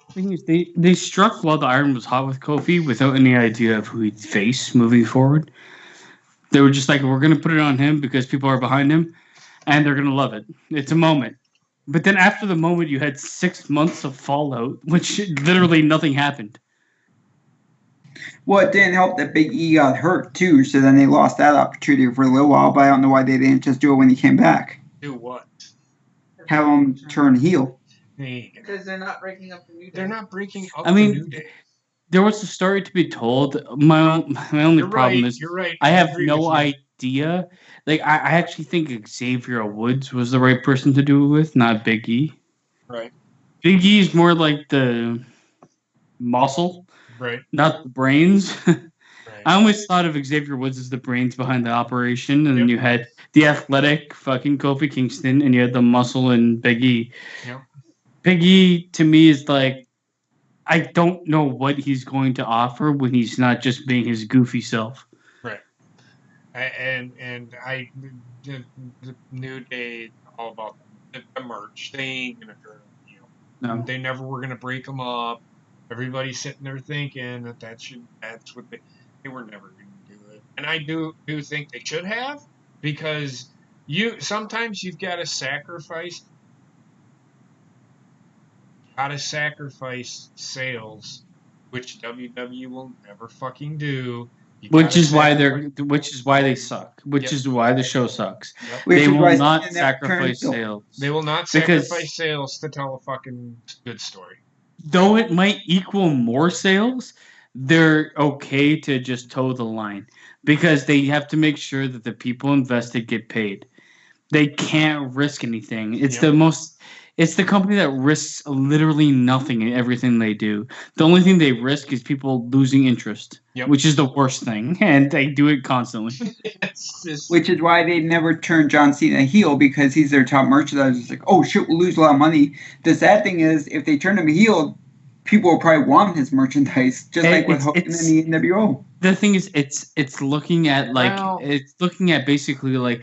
The thing is, they struck while the iron was hot with Kofi without any idea of who he'd face moving forward. They were just like, we're going to put it on him because people are behind him, and they're going to love it. It's a moment. But then after the moment, you had 6 months of fallout, which literally nothing happened. Well, it didn't help that Big E got hurt, too, so then they lost that opportunity for a little while, but I don't know why they didn't just do it when he came back. Do what? Have him turn heel. Because they're not breaking up the New Day. They're not breaking up the New Day. There was a story to be told. My only problem is I have no idea. Like I actually think Xavier Woods was the right person to do it with, not Big E. Right. Big E is more like the muscle, right? Not the brains. Right. I always thought of Xavier Woods as the brains behind the operation, and then you had the athletic fucking Kofi Kingston, and you had the muscle and Big E. Yep. Big E to me is like, I don't know what he's going to offer when he's not just being his goofy self. Right. And the New Day, all about the merch. They ain't gonna turn them heel. No. They never were gonna break them up. Everybody's sitting there thinking that's what they were never gonna do it. And I do think they should have, because sometimes you've got to sacrifice gotta sacrifice sales, which WWE will never fucking do. Which is why they suck. Which is why the show sucks. Yep. They will not sacrifice sales. They will not sacrifice sales to tell a fucking good story. Though it might equal more sales, they're okay to just toe the line because they have to make sure that the people invested get paid. They can't risk anything. It's the company that risks literally nothing in everything they do. The only thing they risk is people losing interest, which is the worst thing, and they do it constantly. Which is why they never turn John Cena heel, because he's their top merchandiser. It's like, oh shit, we'll lose a lot of money. The sad thing is, if they turn him heel, people will probably want his merchandise, just like with Hogan and the NWO. The thing is, it's looking at basically like,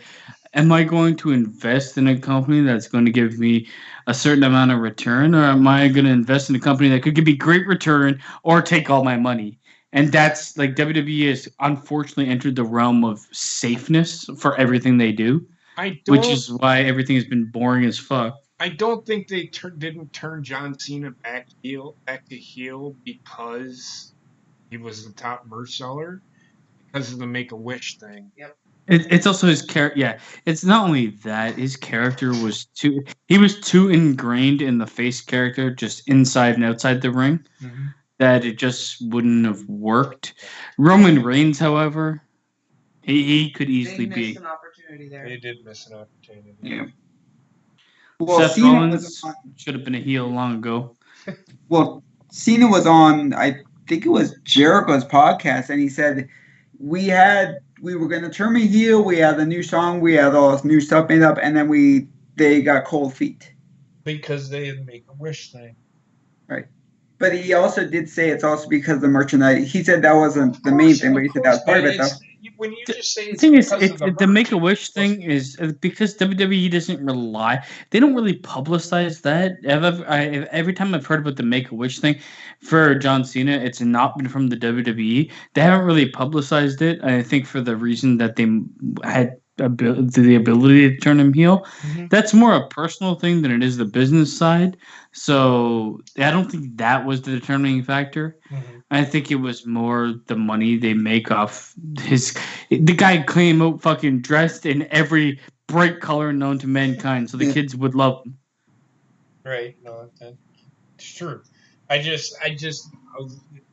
am I going to invest in a company that's going to give me a certain amount of return, or am I going to invest in a company that could give me great return or take all my money? And that's like WWE has unfortunately entered the realm of safeness for everything they do, which is why everything has been boring as fuck. I don't think they didn't turn John Cena back to heel because he was the top merch seller, because of the Make-A-Wish thing. Yep. It's also his character. Yeah, it's not only that his character was too ingrained in the face character, just inside and outside the ring, that it just wouldn't have worked. Roman Reigns, however, he could easily they missed an opportunity there. They did miss an opportunity. Yeah. Well, Seth Rollins should have been a heel long ago. Well, Cena was on, I think it was Jericho's podcast, and he said we were going to turn me heel. We had the new song. We had all this new stuff made up, and then they got cold feet because they had Make-A-Wish thing. Right. But he also did say it's also because of the merchandise. He said that wasn't the main thing, but he said that was part of it, though. When you just say the thing is, the Make-A-Wish thing is because WWE doesn't rely. They don't really publicize that. Every time I've heard about the Make-A-Wish thing for John Cena, it's not been from the WWE. They haven't really publicized it. I think for the reason that they had the ability to turn him heel. That's more a personal thing than it is the business side. So I don't think that was the determining factor. I think it was more the money they make off the guy came out fucking dressed in every bright color known to mankind, so the kids would love him. Right. No, that's true.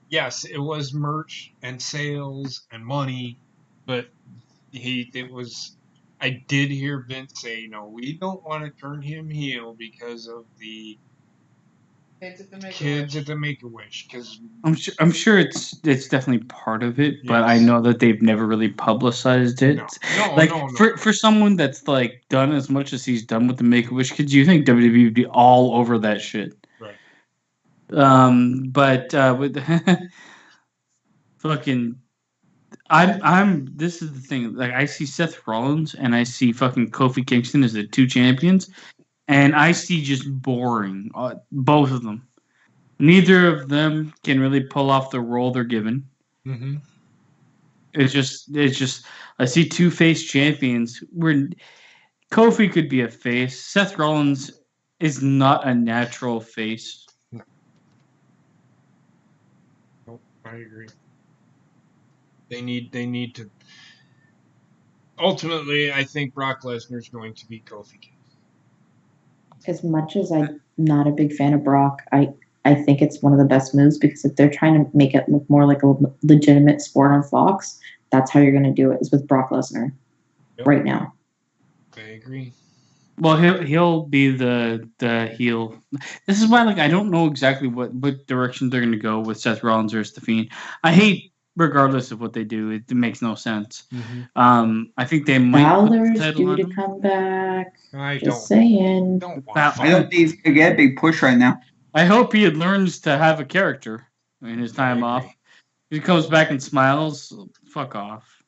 Yes, it was merch and sales and money, but I did hear Vince say, no, we don't want to turn him heel because of the kids at the Make-A-Wish. Because I'm sure it's definitely part of it, but I know that they've never really publicized it. No. For someone that's like done as much as he's done with the Make-A-Wish kids, you think WWE would be all over that shit? Right. But with fucking. This is the thing. Like, I see Seth Rollins and I see fucking Kofi Kingston as the two champions, and I see just boring both of them. Neither of them can really pull off the role they're given. It's just I see two face champions where Kofi could be a face. Seth Rollins is not a natural face. Nope, I agree. They need to. Ultimately, I think Brock Lesnar is going to be Kofi Kingston. As much as I'm not a big fan of Brock, I think it's one of the best moves, because if they're trying to make it look more like a legitimate sport on Fox, that's how you're going to do it, is with Brock Lesnar right now. I agree. Well, he'll be the heel. This is why, like, I don't know exactly what direction they're going to go with Seth Rollins versus The Fiend. I hate, regardless of what they do, it makes no sense. I think they might. Balor's due to come back. Just saying. I don't think he's going to get a big push right now. I hope he learns to have a character in his time off. If he comes back and smiles, fuck off.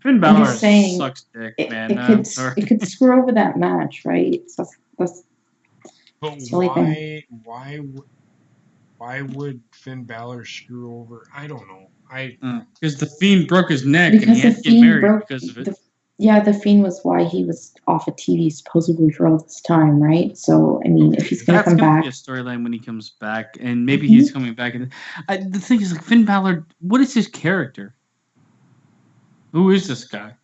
Finn Balor sucks dick, man. It could screw over that match, right? So that's why would Finn Balor screw over? I don't know. Because the Fiend broke his neck and he had to get married because of it. Yeah, the Fiend was why he was off of TV supposedly for all this time, right? So, I mean, if he's going to come back. That's going to be a storyline when he comes back, and maybe he's coming back. And the thing is, like, Finn Balor, what is his character? Who is this guy?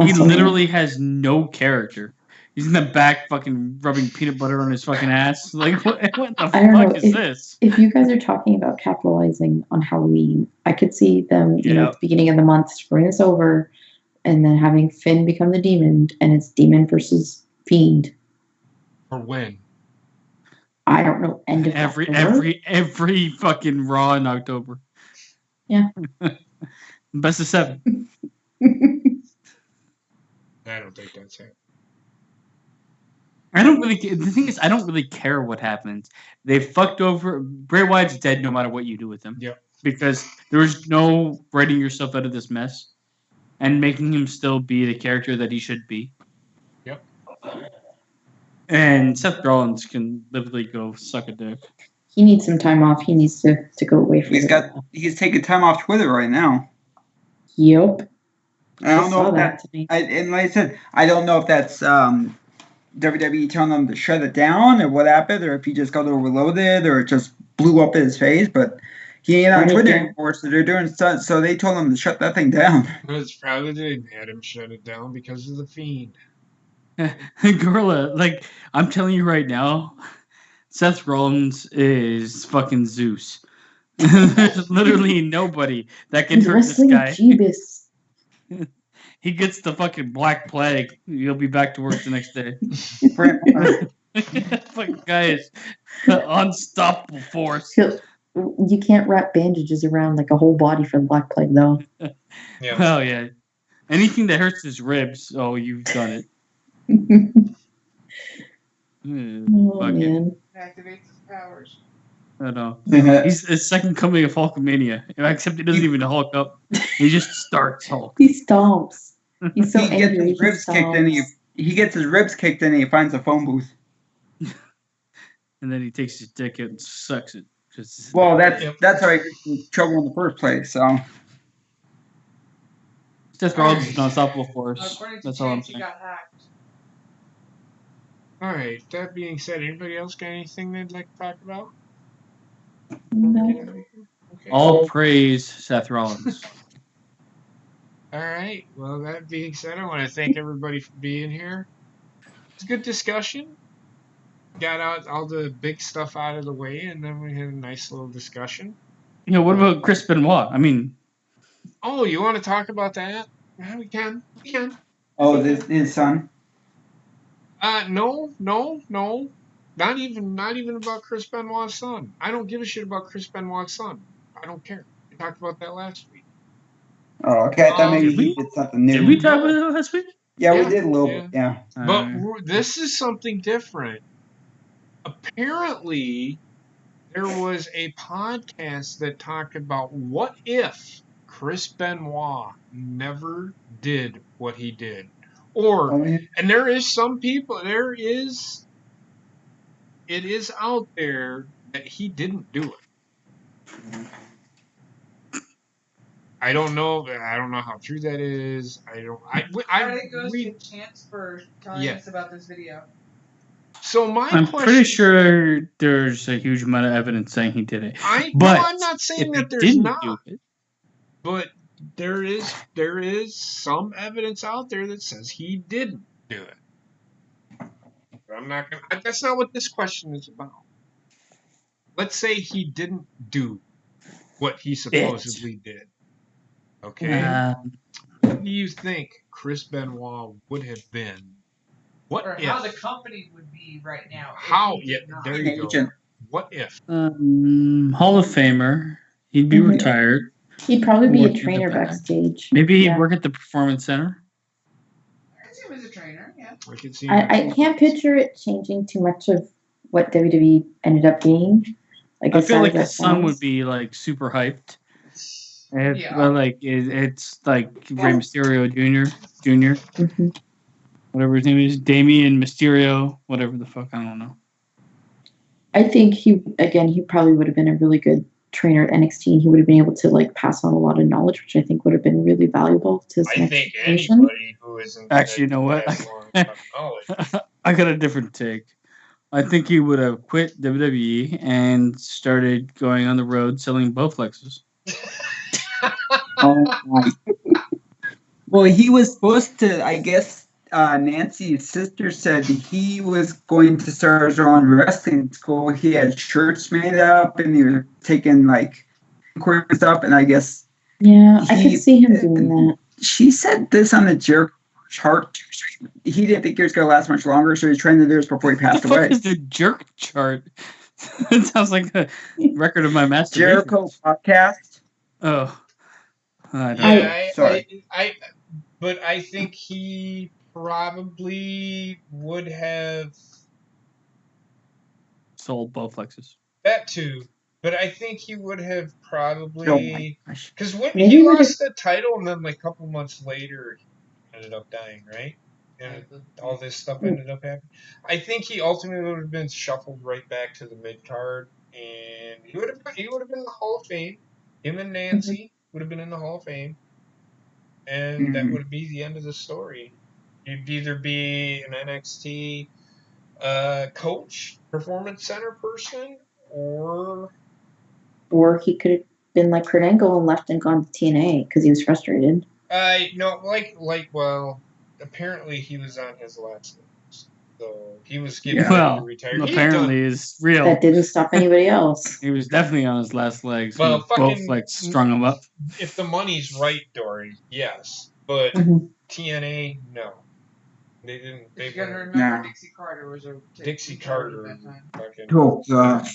He literally has no character. He's in the back fucking rubbing peanut butter on his fucking ass. Like, what the fuck is this? If you guys are talking about capitalizing on Halloween, I could see them, you know, at the beginning of the month, screwing us over, and then having Finn become the demon, and it's demon versus Fiend. Or when? I don't know. End of every fucking Raw in October. Yeah. Best of 7. I don't think that's it. The thing is, I don't really care what happens. They fucked over. Bray Wyatt's dead no matter what you do with him. Yep. Because there's no writing yourself out of this mess and making him still be the character that he should be. Yep. And Seth Rollins can literally go suck a dick. He needs some time off. He needs to go away from He's taking time off Twitter right now. Yep. I don't know if that. And like I said, I don't know if that's WWE telling them to shut it down or what happened, or if he just got overloaded or it just blew up in his face. But he ain't on Twitter anymore, so they're doing stuff. So they told him to shut that thing down. It's probably they had him shut it down because of the Fiend. Gorilla, like, I'm telling you right now, Seth Rollins is fucking Zeus. There's literally nobody that can hurt this guy. Jeebus. He gets the fucking Black Plague. He'll be back to work the next day. Fucking guy is unstoppable force. You can't wrap bandages around like a whole body for the Black Plague, though. Yeah. Oh, yeah. Anything that hurts his ribs, oh, you've done it. Man. Activates his powers. I know. He's the second coming of Hulkamania, except he doesn't even Hulk up. He just starts Hulk. He stomps. He's so he angry. Gets his ribs kicked in. He gets his ribs kicked in and he finds a phone booth. And then he takes his dick and sucks it. Well, that's how he gets in trouble in the first place, so. Seth Rollins is an unstoppable force. That's all I'm saying. He got hacked. Alright, that being said, anybody else got anything they'd like to talk about? No. Okay. All praise Seth Rollins. Alright, well, that being said, I want to thank everybody for being here. It's a good discussion. Got out all the big stuff out of the way, and then we had a nice little discussion. Yeah, what about Chris Benoit? I mean... Oh, you want to talk about that? Yeah, we can. Oh, his son? No. Not even about Chris Benoit's son. I don't give a shit about Chris Benoit's son. I don't care. We talked about that last week. Oh, okay. I thought maybe he did something new. Did we talk about that last week? Yeah, we did a little bit, yeah. But this is something different. Apparently, there was a podcast that talked about what if Chris Benoit never did what he did. And there is some people, it is out there that he didn't do it. I don't know how true that is. Credit goes to Chance for telling us about this video. So I'm pretty sure there's a huge amount of evidence saying he did it. I'm not saying that there's not. Do it, but there is some evidence out there that says he didn't do it. I'm not gonna. That's not what this question is about. Let's say he didn't do what he supposedly did. Okay. What do you think Chris Benoit would have been? How the company would be right now? There you go. What if? Hall of Famer. He'd be retired. He'd probably be a trainer backstage. Maybe he'd work at the Performance Center. I can see him as a trainer, yeah. I can't picture it changing too much of what WWE ended up being. Like I feel like the son would be like super hyped. But like it's like Rey Mysterio Jr. Whatever his name is, Damien Mysterio, whatever the fuck, I don't know. I think he probably would have been a really good trainer at NXT, he would have been able to like pass on a lot of knowledge, which I think would have been really valuable to his I next think generation. anybody who isn't Actually, you know what? I got a different take. I think he would have quit WWE and started going on the road selling Bowflexes. Oh my. Well, he was supposed to, I guess, Nancy's sister said he was going to start his own wrestling school. He had shirts made up and he was taking like stuff, and I guess I could see him doing that. She said this on the Jerk chart. He didn't think he was going to last much longer, so he was trying to do this before he passed away. What is the Jerk chart? It sounds like a record of my masturbation. Jericho podcast. Oh, I don't Yeah, know. But I think he probably would have sold Bowflexes. That too. But I think he would have probably because when Maybe he he would've- lost the title and then like a couple months later he ended up dying, right? And all this stuff ended up happening. I think he ultimately would have been shuffled right back to the mid card, and he would have been in the Hall of Fame. Him and Nancy would have been in the Hall of Fame, and that would be the end of the story. He'd either be an NXT coach, performance center person, or he could have been like Kurt Angle and left and gone to TNA because he was frustrated. No, well, apparently he was on his last legs, so he was getting ready to retire. Apparently is real. That didn't stop anybody else. He was definitely on his last legs. Well, Bowflex strung him up. If the money's right, Dory, yes, but TNA, no. They didn't. You gotta remember, Dixie Carter was a Dixie Carter at that time. Oh God!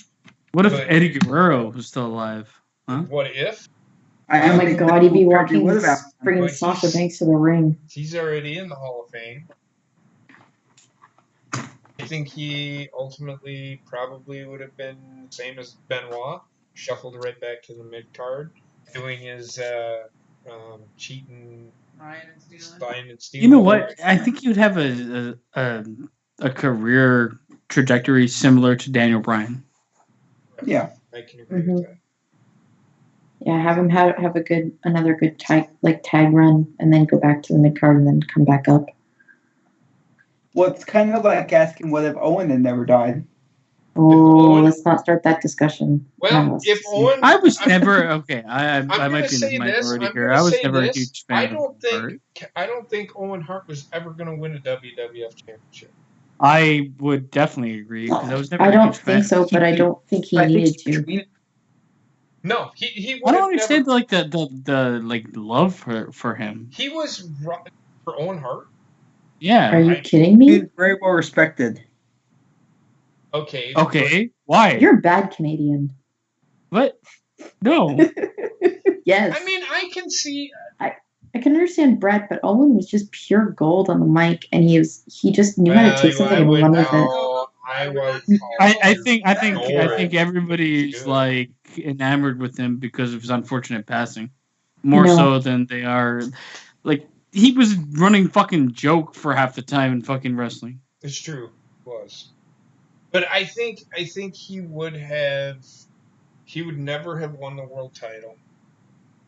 What if Eddie Guerrero was still alive? Huh? What if? Oh my God! He'd be walking bringing Sasha Banks to the ring. He's already in the Hall of Fame. I think he ultimately probably would have been the same as Benoit, shuffled right back to the mid card, doing his cheating. Buying and stealing. You know what? I think you'd have a career trajectory similar to Daniel Bryan. Yeah, I can agree with that. Yeah, have him have another good tag run, and then go back to the mid card, and then come back up. Well, it's kind of like asking what if Owen had never died. Oh, let's not start that discussion. Well, if Owen, I was never okay. I might be in the minority here. I was never a huge fan. I don't think Owen Hart was ever going to win a WWF championship. I would definitely agree because I was never. I don't think so, but I don't think he needed to. No, he. I don't understand the like love for him. He was for Owen Hart. Yeah. Are you kidding me? He's very well respected. Okay. Why? You're a bad Canadian. What? No. Yes. I mean, I can see. I can understand Brett, but Owen was just pure gold on the mic, and he just knew how to take something and run with it. I think everybody's like enamored with him because of his unfortunate passing, more so than they are. Like he was running fucking joke for half the time in fucking wrestling. It's true, it was. But I think he would never have won the world title.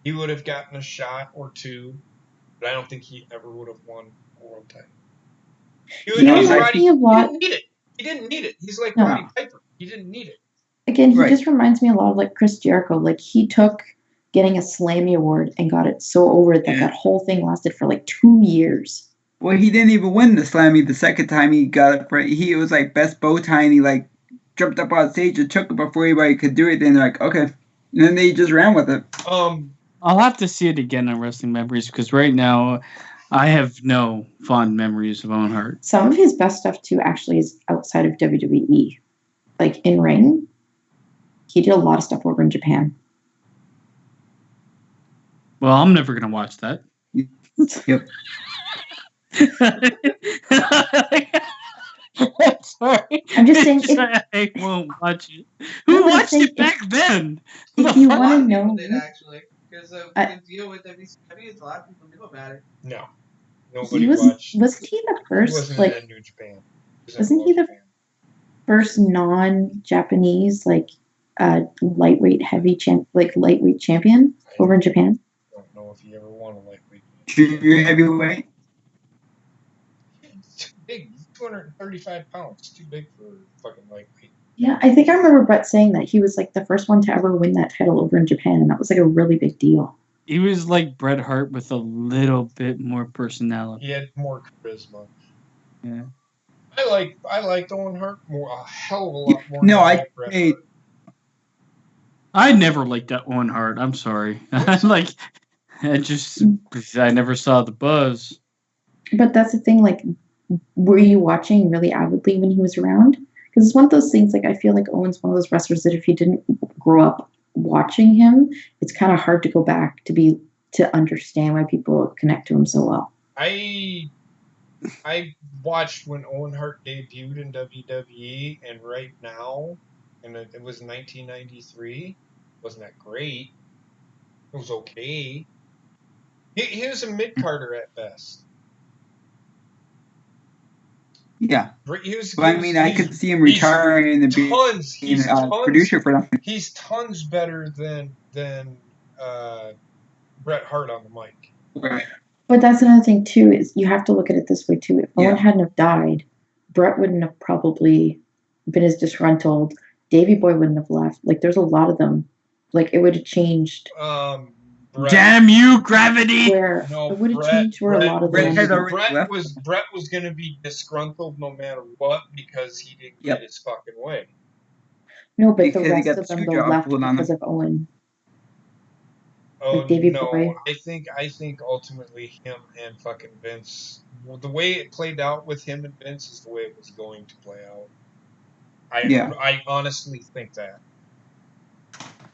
He would have gotten a shot or two, but I don't think he ever would have won a world title. He didn't need it. He's like Roddy Piper. He didn't need it. Again, he just reminds me a lot of like Chris Jericho. Like he took getting a Slammy Award and got it so over that whole thing lasted for like 2 years. Well, he didn't even win the Slammy the second time he got it. He was like best bow tie, and he like jumped up on stage and took it before anybody could do it. Then they're like, okay, and then they just ran with it. I'll have to see it again on Wrestling Memories because right now I have no fond memories of Owen Hart. Some of his best stuff too actually is outside of WWE, like in ring. He did a lot of stuff over in Japan. Well, I'm never gonna watch that. Yep. I'm sorry. I'm just saying. I won't watch it. Who watched it back then? If you want to know, did actually, because the deal with WCW, a lot of people knew about it. No, nobody watched. Wasn't he the first? He wasn't in New Japan. Wasn't he the first non-Japanese lightweight lightweight champion over in Japan. I don't know if he ever won a lightweight. Junior heavyweight. He's too big. He's 235 pounds. Too big for fucking lightweight. Yeah, I think I remember Brett saying that he was like the first one to ever win that title over in Japan, and that was like a really big deal. He was like Bret Hart with a little bit more personality. He had more charisma. Yeah. I liked Owen Hart more, a hell of a lot more. No, I never liked that Owen Hart. I'm sorry. I never saw the buzz. But that's the thing. Like, were you watching really avidly when he was around? Because it's one of those things. Like, I feel like Owen's one of those wrestlers that if you didn't grow up watching him, it's kind of hard to go back to understand why people connect to him so well. I watched when Owen Hart debuted in WWE, and right now, and it was 1993. Wasn't that great? It was okay. He was a mid-carder at best. Yeah. I could see him retiring and being a producer for them. He's tons better than Bret Hart on the mic. Right. But that's another thing too, is you have to look at it this way too. If Owen hadn't have died, Bret wouldn't have probably been as disgruntled. Davey Boy wouldn't have left. Like, there's a lot of them. Like, it would have changed. Damn you, gravity! It would have changed where a lot of them. Bret was going to be disgruntled no matter what because he didn't get his fucking way. No, but the rest of them left because of Owen. Oh no! I think ultimately him and fucking Vince. The way it played out with him and Vince is the way it was going to play out. I honestly think that.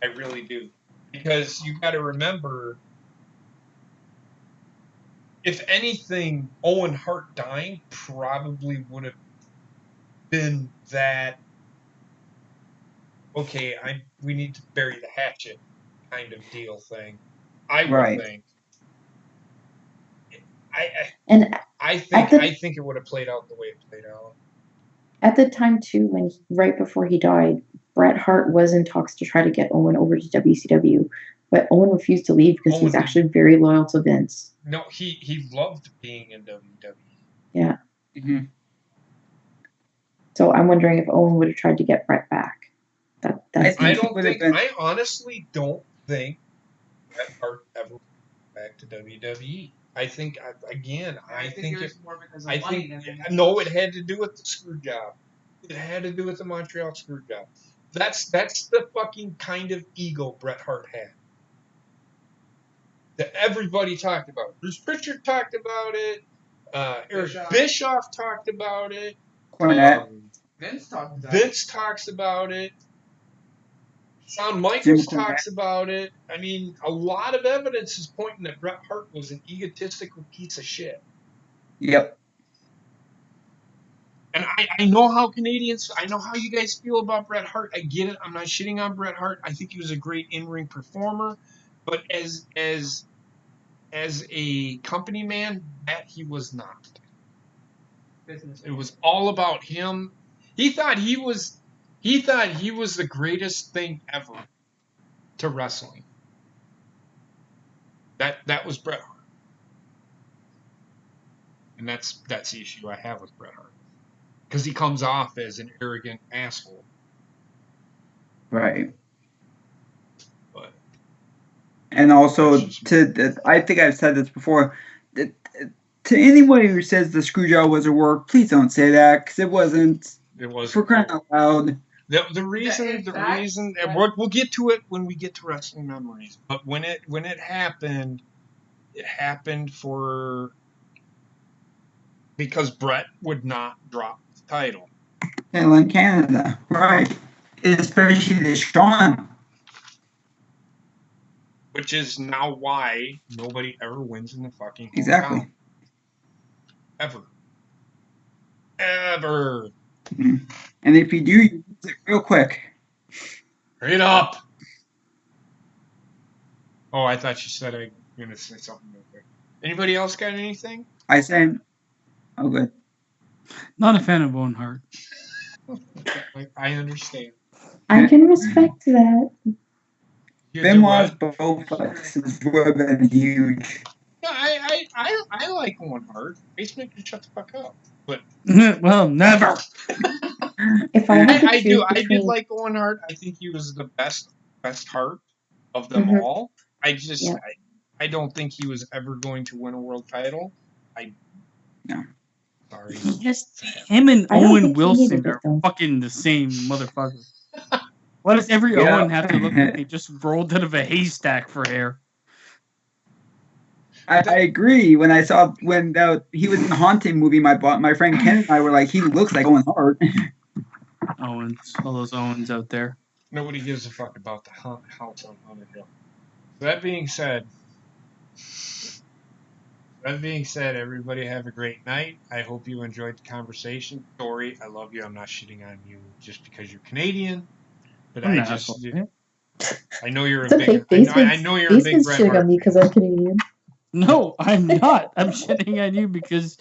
I really do, because you got to remember, if anything, Owen Hart dying probably would have been that. Okay, we need to bury the hatchet kind of deal thing. I would think. I think it would have played out the way it played out. At the time too, right before he died, Bret Hart was in talks to try to get Owen over to WCW, but Owen refused to leave because he's actually very loyal to Vince. No, he loved being in WWE. Yeah. Mm-hmm. So I'm wondering if Owen would have tried to get Bret back. I honestly don't think Bret Hart ever went back to WWE. I think it was more because of money. No, it had to do with the screw job. It had to do with the Montreal screw job. That's the fucking kind of ego Bret Hart had. That everybody talked about. Bruce Pritchard talked about it. Eric Bischoff talked about it. Vince talks about it. Shawn Michaels talks about it. I mean, a lot of evidence is pointing that Bret Hart was an egotistical piece of shit. Yep. And I know how you guys feel about Bret Hart. I get it. I'm not shitting on Bret Hart. I think he was a great in-ring performer. But as a company man, that he was not. It was all about him. He thought he was the greatest thing ever to wrestling. That was Bret Hart. And that's the issue I have with Bret Hart. Because he comes off as an arrogant asshole. Right. But and also I think I've said this before, to anybody who says the screw job was a work, please don't say that, because it wasn't. It was for crying out loud. The reason we'll get to it when we get to Wrestling Memories. But when it happened because Bret would not drop the title. In Canada, right? Especially the Shawn. Which is now why nobody ever wins in the fucking hometown. Exactly. Ever. Mm-hmm. And if you do, you use it real quick. Hurry it up. Oh, I thought you said I was going to say something real quick. Anybody else got anything? I said, oh, good. Not a fan of Owen Hart. I understand. I can respect that. Benoit's Bowflex would have been huge. No, I like Owen Hart. Basement can shut the fuck up. But well, never. If I had to I choose did between, like Owen Hart. I think he was the best Hart of them all. I just Yeah. I don't think he was ever going to win a world title. No. Sorry. Just him and I don't Owen think he Wilson needed it, are though. fucking the same motherfucker. Why does every Yeah. Owen have to look like they just rolled out of a haystack for hair? I agree. When I saw when he was in the Haunting movie, my friend Ken and I were like, he looks like Owen Hart. Owens, all those Owens out there. Nobody gives a fuck about the house on Haunted Hill. That being said, everybody have a great night. I hope you enjoyed the conversation. Tori, I love you. I'm not shitting on you just because you're Canadian, but I'm I an just asshole, man. I know you're It's a okay. big. I know you're a big Basement's Bret shitting Hart on me because I'm Canadian. No, I'm not. I'm shitting on you because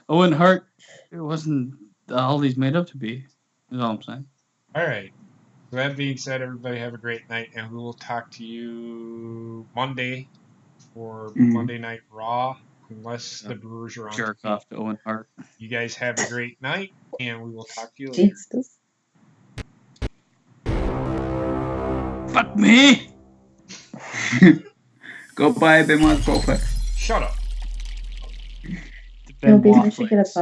Owen Hart, it wasn't all he's made up to be. Is all I'm saying. All right. So that being said, everybody have a great night, and we will talk to you Monday for Monday Night Raw, unless the Brewers are on. Jerk off to Owen Hart. You guys have a great night, and we will talk to you later. Jesus. Fuck me! Go buy Benoit's Bowflex. Shut up. No, Basement should get a